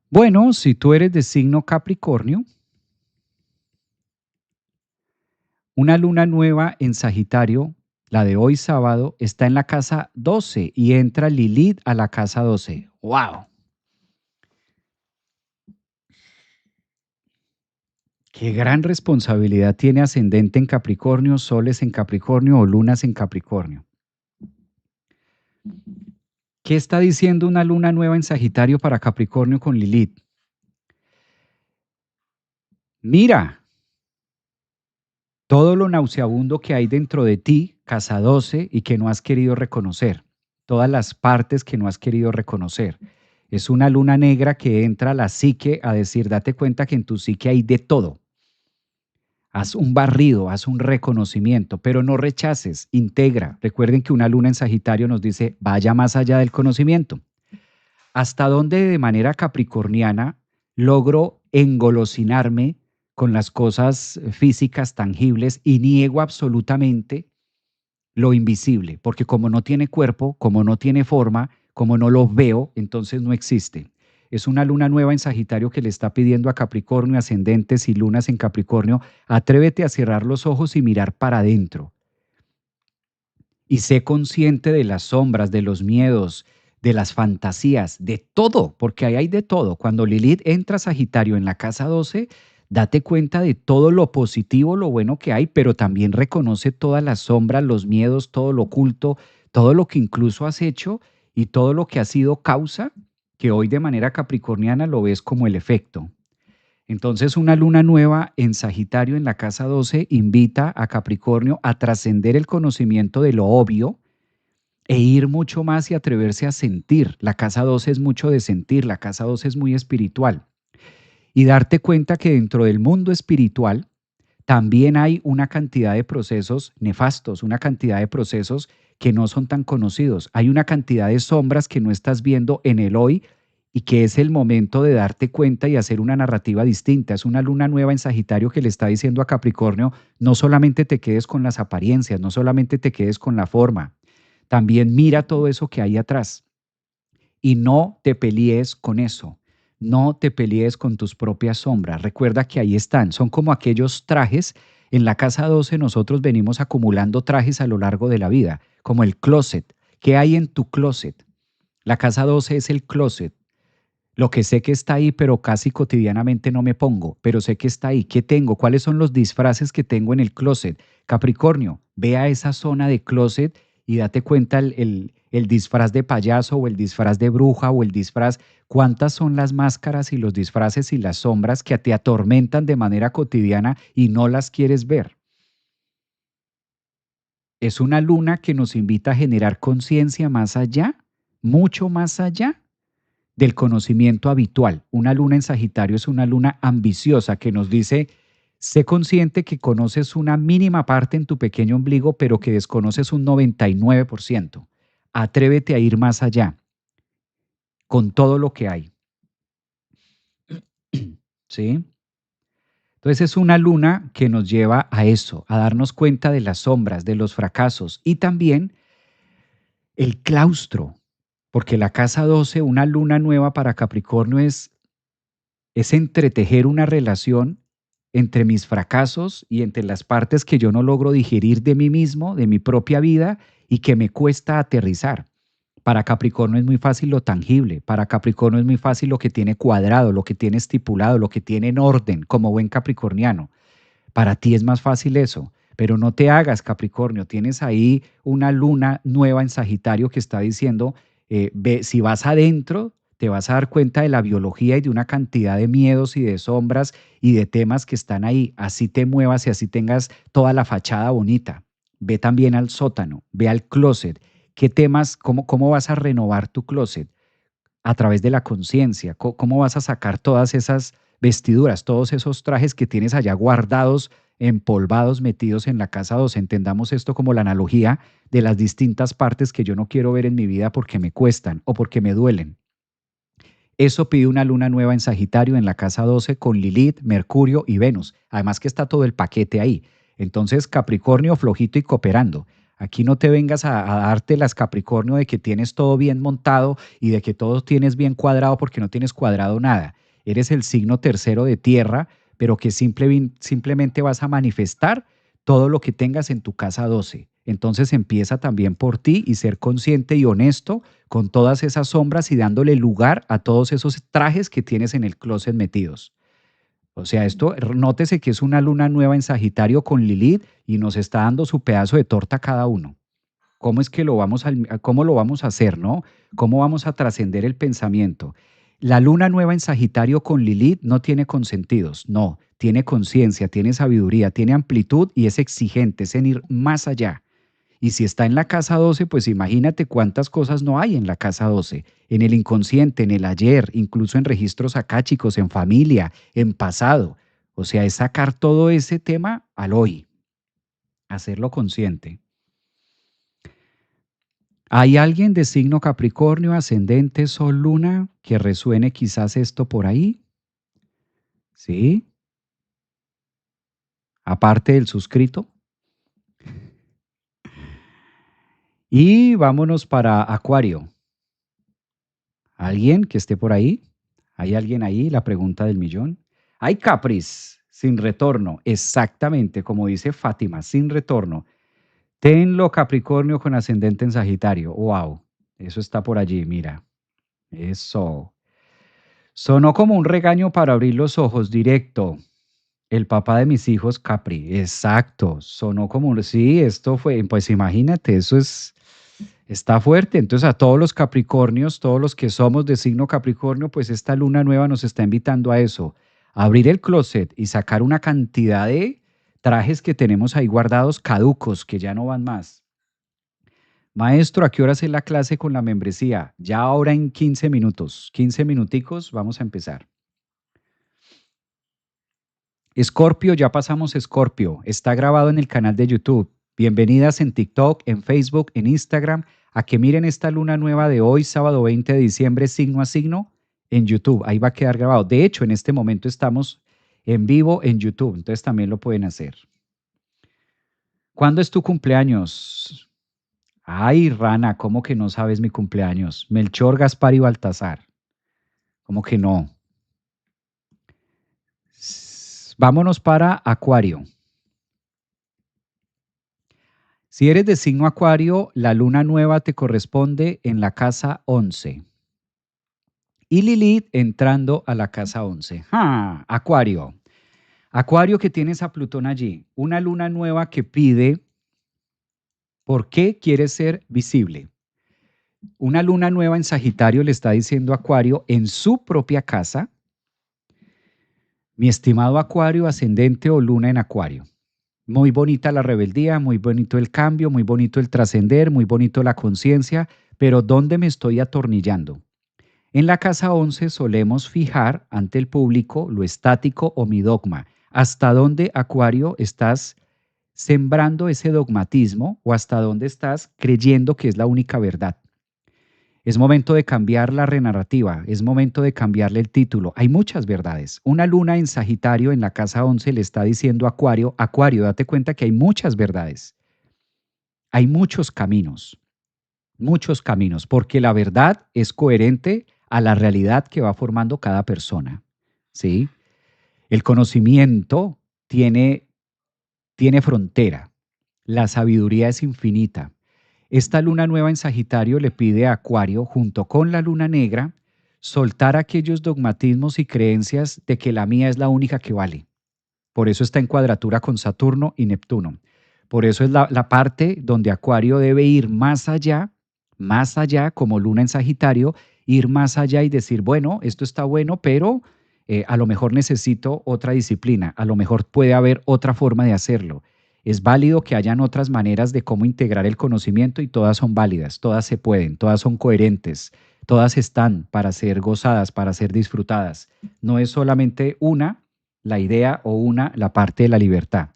Bueno, si tú eres de signo Capricornio, una luna nueva en Sagitario, la de hoy sábado, está en la casa 12 y entra Lilith a la casa 12. ¡Wow! Qué gran responsabilidad tiene ascendente en Capricornio, soles en Capricornio o lunas en Capricornio. ¿Qué está diciendo una luna nueva en Sagitario para Capricornio con Lilith? Mira, todo lo nauseabundo que hay dentro de ti, casa 12, y que no has querido reconocer, todas las partes que no has querido reconocer. Es una luna negra que entra a la psique a decir, date cuenta que en tu psique hay de todo. Haz un barrido, haz un reconocimiento, pero no rechaces, integra. Recuerden que una luna en Sagitario nos dice, vaya más allá del conocimiento. ¿Hasta dónde de manera capricorniana logro engolosinarme con las cosas físicas tangibles y niego absolutamente lo invisible? Porque como no tiene cuerpo, como no tiene forma, como no lo veo, entonces no existe. Es una luna nueva en Sagitario que le está pidiendo a Capricornio, ascendentes y lunas en Capricornio, atrévete a cerrar los ojos y mirar para adentro. Y sé consciente de las sombras, de los miedos, de las fantasías, de todo, porque ahí hay de todo. Cuando Lilith entra a Sagitario en la casa 12, date cuenta de todo lo positivo, lo bueno que hay, pero también reconoce todas las sombras, los miedos, todo lo oculto, todo lo que incluso has hecho y todo lo que ha sido causa, que hoy de manera capricorniana lo ves como el efecto. Entonces, una luna nueva en Sagitario en la casa 12 invita a Capricornio a trascender el conocimiento de lo obvio e ir mucho más y atreverse a sentir. La casa 12 es mucho de sentir, la casa 12 es muy espiritual. Y darte cuenta que dentro del mundo espiritual también hay una cantidad de procesos nefastos, una cantidad de procesos que no son tan conocidos. Hay una cantidad de sombras que no estás viendo en el hoy y que es el momento de darte cuenta y hacer una narrativa distinta. Es una luna nueva en Sagitario que le está diciendo a Capricornio, no solamente te quedes con las apariencias, no solamente te quedes con la forma, también mira todo eso que hay atrás y no te pelees con eso. No te pelees con tus propias sombras. Recuerda que ahí están. Son como aquellos trajes. En la casa 12 nosotros venimos acumulando trajes a lo largo de la vida, como el closet. ¿Qué hay en tu closet? La casa 12 es el closet. Lo que sé que está ahí, pero casi cotidianamente no me pongo, pero sé que está ahí. ¿Qué tengo? ¿Cuáles son los disfraces que tengo en el closet? Capricornio, ve a esa zona de closet y date cuenta el disfraz de payaso o el disfraz de bruja o el disfraz, cuántas son las máscaras y los disfraces y las sombras que te atormentan de manera cotidiana y no las quieres ver. Es una luna que nos invita a generar conciencia más allá, mucho más allá del conocimiento habitual. Una luna en Sagitario es una luna ambiciosa que nos dice, sé consciente que conoces una mínima parte en tu pequeño ombligo, pero que desconoces un 99%. Atrévete a ir más allá con todo lo que hay. ¿Sí? Entonces es una luna que nos lleva a eso, a darnos cuenta de las sombras, de los fracasos y también el claustro, porque la casa 12, una luna nueva para Capricornio es entretejer una relación entre mis fracasos y entre las partes que yo no logro digerir de mí mismo, de mi propia vida y que me cuesta aterrizar. Para Capricornio es muy fácil lo tangible, para Capricornio es muy fácil lo que tiene cuadrado, lo que tiene estipulado, lo que tiene en orden, como buen capricorniano. Para ti es más fácil eso, pero no te hagas, Capricornio. Tienes ahí una luna nueva en Sagitario que está diciendo, ve, si vas adentro, te vas a dar cuenta de la biología y de una cantidad de miedos y de sombras y de temas que están ahí. Así te muevas y así tengas toda la fachada bonita. Ve también al sótano, ve al closet. ¿Qué temas, cómo vas a renovar tu closet? A través de la conciencia. ¿Cómo vas a sacar todas esas vestiduras, todos esos trajes que tienes allá guardados, empolvados, metidos en la casa 2? Entendamos esto como la analogía de las distintas partes que yo no quiero ver en mi vida porque me cuestan o porque me duelen. Eso pide una luna nueva en Sagitario en la casa 12 con Lilith, Mercurio y Venus. Además que está todo el paquete ahí. Entonces, Capricornio flojito y cooperando. Aquí no te vengas a darte las Capricornio de que tienes todo bien montado y de que todo tienes bien cuadrado porque no tienes cuadrado nada. Eres el signo tercero de tierra, pero que simplemente vas a manifestar todo lo que tengas en tu casa 12. Entonces empieza también por ti y ser consciente y honesto con todas esas sombras y dándole lugar a todos esos trajes que tienes en el closet metidos. O sea, esto, nótese que es una luna nueva en Sagitario con Lilith y nos está dando su pedazo de torta a cada uno. ¿Cómo es que cómo lo vamos a hacer, no? ¿Cómo vamos a trascender el pensamiento? La luna nueva en Sagitario con Lilith no tiene consentidos, no, tiene conciencia, tiene sabiduría, tiene amplitud y es exigente, es en ir más allá. Y si está en la casa 12, pues imagínate cuántas cosas no hay en la casa 12, en el inconsciente, en el ayer, incluso en registros akáshicos, en familia, en pasado. O sea, es sacar todo ese tema al hoy, hacerlo consciente. ¿Hay alguien de signo Capricornio, ascendente, Sol, Luna, que resuene quizás esto por ahí? ¿Sí? Aparte del suscrito. Y vámonos para Acuario. ¿Alguien que esté por ahí? ¿Hay alguien ahí? La pregunta del millón. Hay Capris, sin retorno. Exactamente, como dice Fátima, sin retorno. Tenlo Capricornio con ascendente en Sagitario. Wow, eso está por allí, mira. Eso. Sonó como un regaño para abrir los ojos directo. El papá de mis hijos, Capri. Exacto. Sonó como sí, esto fue, pues imagínate, está fuerte. Entonces a todos los Capricornios, todos los que somos de signo Capricornio, pues esta luna nueva nos está invitando a eso, a abrir el closet y sacar una cantidad de trajes que tenemos ahí guardados caducos, que ya no van más. Maestro, ¿a qué horas es la clase con la membresía? Ya ahora en 15 minutos, 15 minuticos, vamos a empezar. Escorpio, ya pasamos Escorpio. Está grabado en el canal de YouTube. Bienvenidas en TikTok, en Facebook, en Instagram, a que miren esta luna nueva de hoy, sábado 20 de diciembre, signo a signo, en YouTube. Ahí va a quedar grabado. De hecho, en este momento estamos en vivo en YouTube, entonces también lo pueden hacer. ¿Cuándo es tu cumpleaños? Ay, Rana, ¿cómo que no sabes mi cumpleaños? Melchor, Gaspar y Baltasar. ¿Cómo que no? Vámonos para Acuario. Si eres de signo Acuario, la luna nueva te corresponde en la casa 11. Y Lilith entrando a la casa 11. ¡Ah! Acuario. Acuario que tienes a Plutón allí. Una luna nueva que pide, ¿por qué quieres ser visible? Una luna nueva en Sagitario le está diciendo a Acuario en su propia casa, mi estimado Acuario, ascendente o luna en Acuario. Muy bonita la rebeldía, muy bonito el cambio, muy bonito el trascender, muy bonito la conciencia, pero ¿dónde me estoy atornillando? En la casa 11 solemos fijar ante el público lo estático o mi dogma. ¿Hasta dónde, Acuario, estás sembrando ese dogmatismo o hasta dónde estás creyendo que es la única verdad? Es momento de cambiar la renarrativa, es momento de cambiarle el título. Hay muchas verdades. Una luna en Sagitario en la casa 11 le está diciendo a Acuario, Acuario, date cuenta que hay muchas verdades. Hay muchos caminos, porque la verdad es coherente a la realidad que va formando cada persona. ¿Sí? El conocimiento tiene frontera, la sabiduría es infinita. Esta luna nueva en Sagitario le pide a Acuario, junto con la luna negra, soltar aquellos dogmatismos y creencias de que la mía es la única que vale. Por eso está en cuadratura con Saturno y Neptuno. Por eso es la parte donde Acuario debe ir más allá, como luna en Sagitario, ir más allá y decir, bueno, esto está bueno, pero a lo mejor necesito otra disciplina, a lo mejor puede haber otra forma de hacerlo. Es válido que hayan otras maneras de cómo integrar el conocimiento y todas son válidas, todas se pueden, todas son coherentes, todas están para ser gozadas, para ser disfrutadas. No es solamente una la idea o una la parte de la libertad.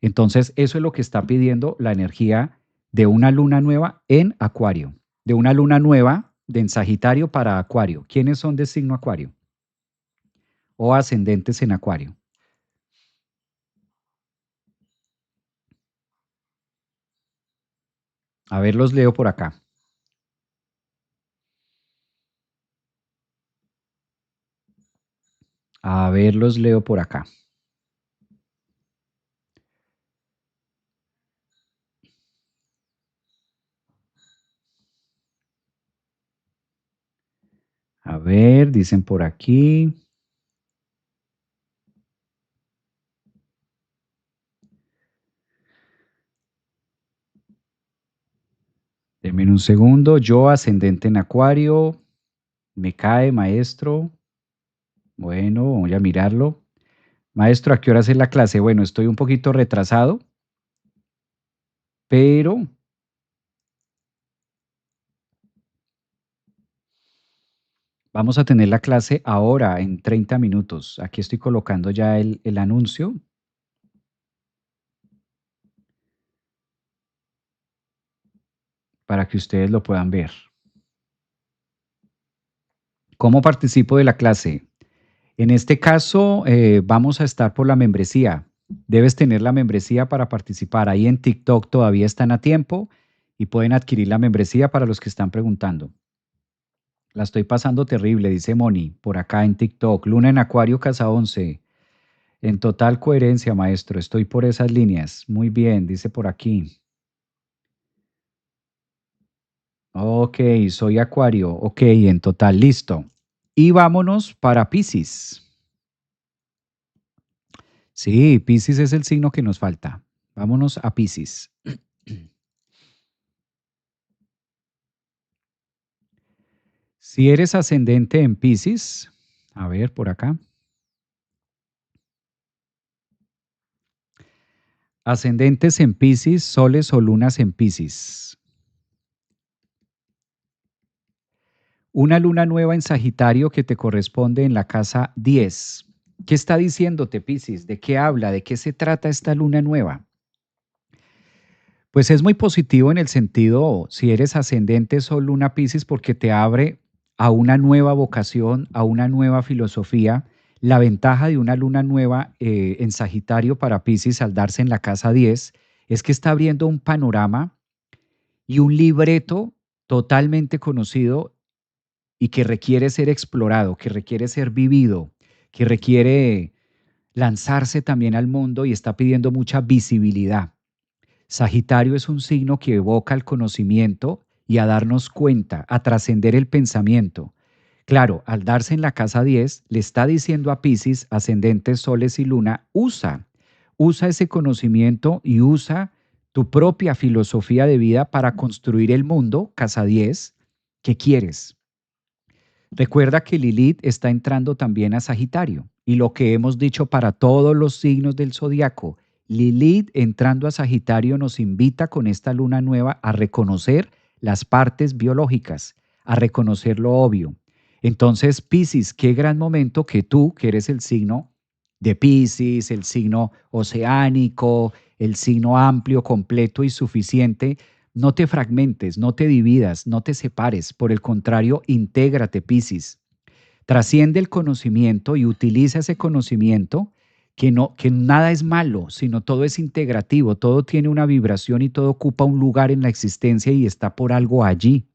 Entonces, eso es lo que está pidiendo la energía de una luna nueva en Acuario, de una luna nueva de en Sagitario para Acuario. ¿Quiénes son de signo Acuario o ascendentes en Acuario? A ver, los leo por acá. A ver, los leo por acá. A ver, dicen por aquí. Denme un segundo. Yo, ascendente en Acuario. Me cae, maestro. Bueno, voy a mirarlo. Maestro, ¿a qué hora es la clase? Bueno, estoy un poquito retrasado, pero vamos a tener la clase ahora en 30 minutos. Aquí estoy colocando ya el anuncio para que ustedes lo puedan ver. ¿Cómo participo de la clase? En este caso, vamos a estar por la membresía. Debes tener la membresía para participar. Ahí en TikTok todavía están a tiempo y pueden adquirir la membresía para los que están preguntando. La estoy pasando terrible, dice Moni, por acá en TikTok. Luna en Acuario, casa 11. En total coherencia, maestro. Estoy por esas líneas. Muy bien, dice por aquí. Ok, soy Acuario. Ok, en total, listo. Y vámonos para Piscis. Sí, Piscis es el signo que nos falta. Vámonos a Piscis. Si eres ascendente en Piscis, a ver por acá. Ascendentes en Piscis, soles o lunas en Piscis. Una luna nueva en Sagitario que te corresponde en la casa 10. ¿Qué está diciéndote, Piscis? ¿De qué habla? ¿De qué se trata esta luna nueva? Pues es muy positivo en el sentido, si eres ascendente Sol, Luna, Piscis, porque te abre a una nueva vocación, a una nueva filosofía. La ventaja de una luna nueva en Sagitario para Piscis al darse en la casa 10 es que está abriendo un panorama y un libreto totalmente conocido y que requiere ser explorado, que requiere ser vivido, que requiere lanzarse también al mundo y está pidiendo mucha visibilidad. Sagitario es un signo que evoca el conocimiento y a darnos cuenta, a trascender el pensamiento. Claro, al darse en la casa 10, le está diciendo a Piscis, ascendentes, soles y luna, usa ese conocimiento y usa tu propia filosofía de vida para construir el mundo, casa 10, que quieres. Recuerda que Lilith está entrando también a Sagitario y lo que hemos dicho para todos los signos del zodiaco, Lilith entrando a Sagitario nos invita con esta luna nueva a reconocer las partes biológicas, a reconocer lo obvio. Entonces, Piscis, qué gran momento que tú, que eres el signo de Piscis, el signo oceánico, el signo amplio, completo y suficiente, No te fragmentes, no te dividas, no te separes. Por el contrario, intégrate, Piscis. Trasciende el conocimiento y utiliza ese conocimiento que nada es malo, sino todo es integrativo, todo tiene una vibración y todo ocupa un lugar en la existencia y está por algo allí.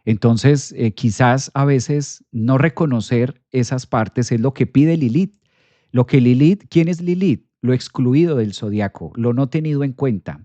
Entonces, quizás a veces no reconocer esas partes es lo que pide Lilith. Lo que Lilith, ¿quién es Lilith? Lo excluido del zodiaco, lo no tenido en cuenta.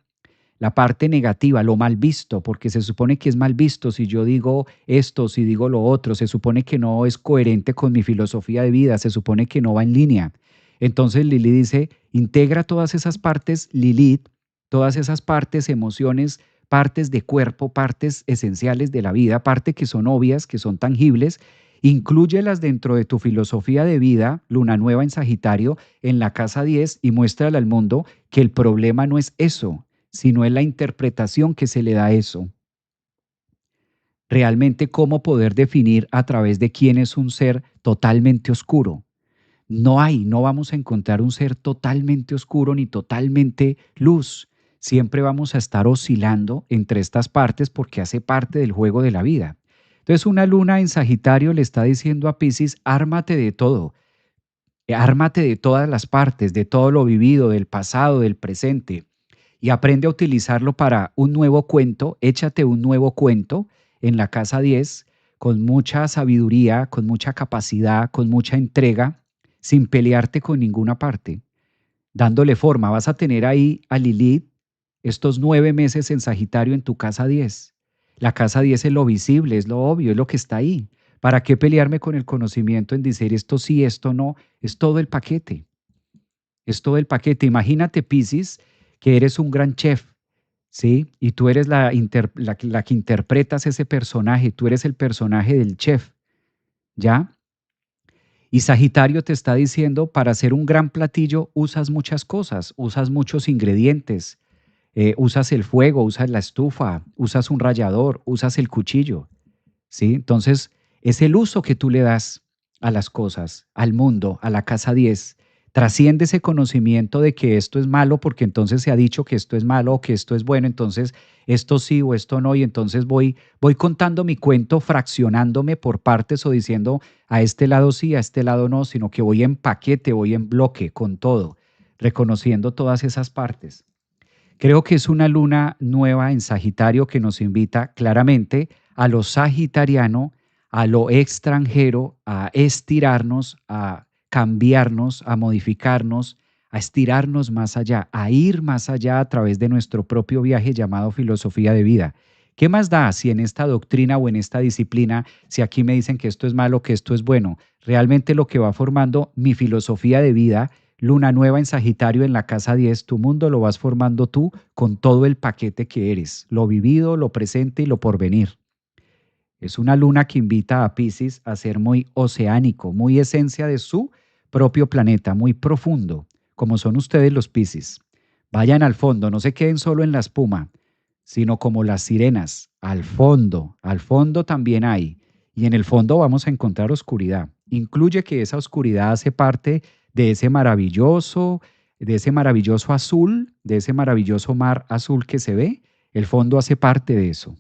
La parte negativa, lo mal visto, porque se supone que es mal visto si yo digo esto, si digo lo otro, se supone que no es coherente con mi filosofía de vida, se supone que no va en línea. Entonces Lilith dice, integra todas esas partes, Lilith, todas esas partes, emociones, partes de cuerpo, partes esenciales de la vida, partes que son obvias, que son tangibles, inclúyelas dentro de tu filosofía de vida, luna nueva en Sagitario, en la casa 10 y muéstrale al mundo que el problema no es eso, sino es la interpretación que se le da a eso. Realmente cómo poder definir a través de quién es un ser totalmente oscuro. No vamos a encontrar un ser totalmente oscuro ni totalmente luz. Siempre vamos a estar oscilando entre estas partes porque hace parte del juego de la vida. Entonces una luna en Sagitario le está diciendo a Piscis, ármate de todo, ármate de todas las partes, de todo lo vivido, del pasado, del presente, y aprende a utilizarlo para un nuevo cuento, échate un nuevo cuento en la casa 10 con mucha sabiduría, con mucha capacidad, con mucha entrega, sin pelearte con ninguna parte, dándole forma. Vas a tener ahí a Lilith estos 9 meses en Sagitario en tu casa 10. La casa 10 es lo visible, es lo obvio, es lo que está ahí. ¿Para qué pelearme con el conocimiento en decir esto sí, esto no? Es todo el paquete. Es todo el paquete. Imagínate, Piscis, que eres un gran chef, ¿sí? Y tú eres la que interpretas ese personaje, tú eres el personaje del chef, ¿ya? Y Sagitario te está diciendo, para hacer un gran platillo usas muchas cosas, usas muchos ingredientes, usas el fuego, usas la estufa, usas un rallador, usas el cuchillo, ¿sí? Entonces, es el uso que tú le das a las cosas, al mundo, a la casa 10. Trasciende ese conocimiento de que esto es malo porque entonces se ha dicho que esto es malo o que esto es bueno, entonces esto sí o esto no, y entonces voy contando mi cuento, fraccionándome por partes o diciendo a este lado sí, a este lado no, sino que voy en paquete, voy en bloque con todo, reconociendo todas esas partes. Creo que es una luna nueva en Sagitario que nos invita claramente a lo sagitariano, a lo extranjero, a estirarnos, a cambiarnos, a modificarnos, a estirarnos más allá, a ir más allá a través de nuestro propio viaje llamado filosofía de vida. ¿Qué más da si en esta doctrina o en esta disciplina, si aquí me dicen que esto es malo, que esto es bueno? Realmente lo que va formando mi filosofía de vida, luna nueva en Sagitario en la casa 10, tu mundo lo vas formando tú con todo el paquete que eres, lo vivido, lo presente y lo porvenir. Es una luna que invita a Piscis a ser muy oceánico, muy esencia de su propio planeta, muy profundo, como son ustedes los Piscis. Vayan al fondo, no se queden solo en la espuma, sino como las sirenas, al fondo también hay. Y en el fondo vamos a encontrar oscuridad. Incluye que esa oscuridad hace parte de ese maravilloso azul, de ese maravilloso mar azul que se ve. El fondo hace parte de eso.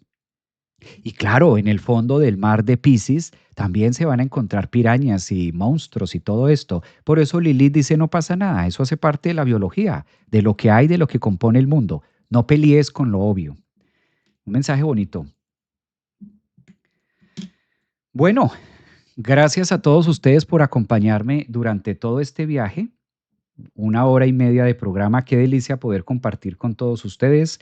Y claro, en el fondo del mar de Piscis también se van a encontrar pirañas y monstruos y todo esto. Por eso Lilith dice, no pasa nada, eso hace parte de la biología, de lo que hay, de lo que compone el mundo. No pelees con lo obvio. Un mensaje bonito. Bueno, gracias a todos ustedes por acompañarme durante todo este viaje. 1 hora y media de programa. Qué delicia poder compartir con todos ustedes.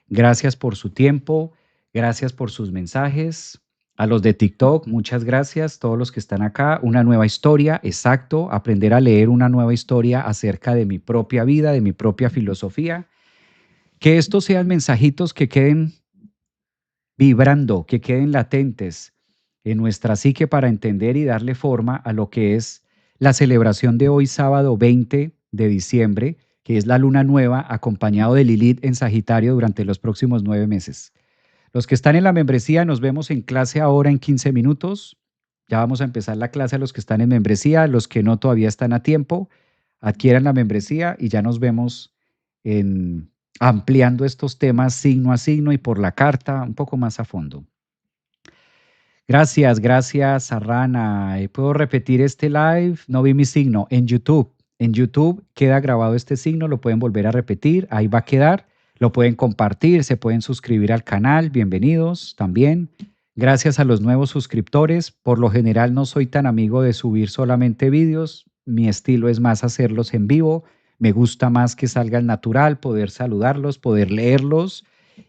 Gracias por su tiempo, gracias por sus mensajes. A los de TikTok, muchas gracias. Todos los que están acá, una nueva historia, exacto, aprender a leer una nueva historia acerca de mi propia vida, de mi propia filosofía. Que estos sean mensajitos que queden vibrando, que queden latentes en nuestra psique para entender y darle forma a lo que es la celebración de hoy, sábado 20 de diciembre, que es la luna nueva, acompañado de Lilith en Sagitario durante los próximos 9 meses. Los que están en la membresía, nos vemos en clase ahora en 15 minutos. Ya vamos a empezar la clase a los que están en membresía, los que no todavía están a tiempo, adquieran la membresía y ya nos vemos en ampliando estos temas signo a signo y por la carta un poco más a fondo. Gracias, gracias, Sarrana. ¿Puedo repetir este live? No vi mi signo en YouTube. En YouTube queda grabado este signo, lo pueden volver a repetir, ahí va a quedar. Lo pueden compartir, se pueden suscribir al canal, bienvenidos también. Gracias a los nuevos suscriptores. Por lo general no soy tan amigo de subir solamente vídeos, mi estilo es más hacerlos en vivo. Me gusta más que salgan natural, poder saludarlos, poder leerlos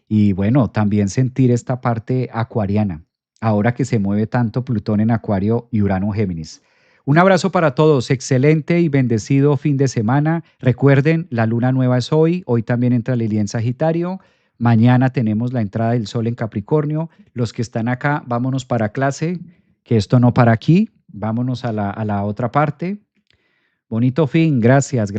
y bueno, también sentir esta parte acuariana ahora que se mueve tanto Plutón en Acuario y Urano en Géminis. Un abrazo para todos, excelente y bendecido fin de semana. Recuerden, la luna nueva es hoy, hoy también entra Lili en Sagitario, mañana tenemos la entrada del Sol en Capricornio. Los que están acá, vámonos para clase, que esto no para aquí, vámonos a la otra parte. Bonito fin, gracias, gracias.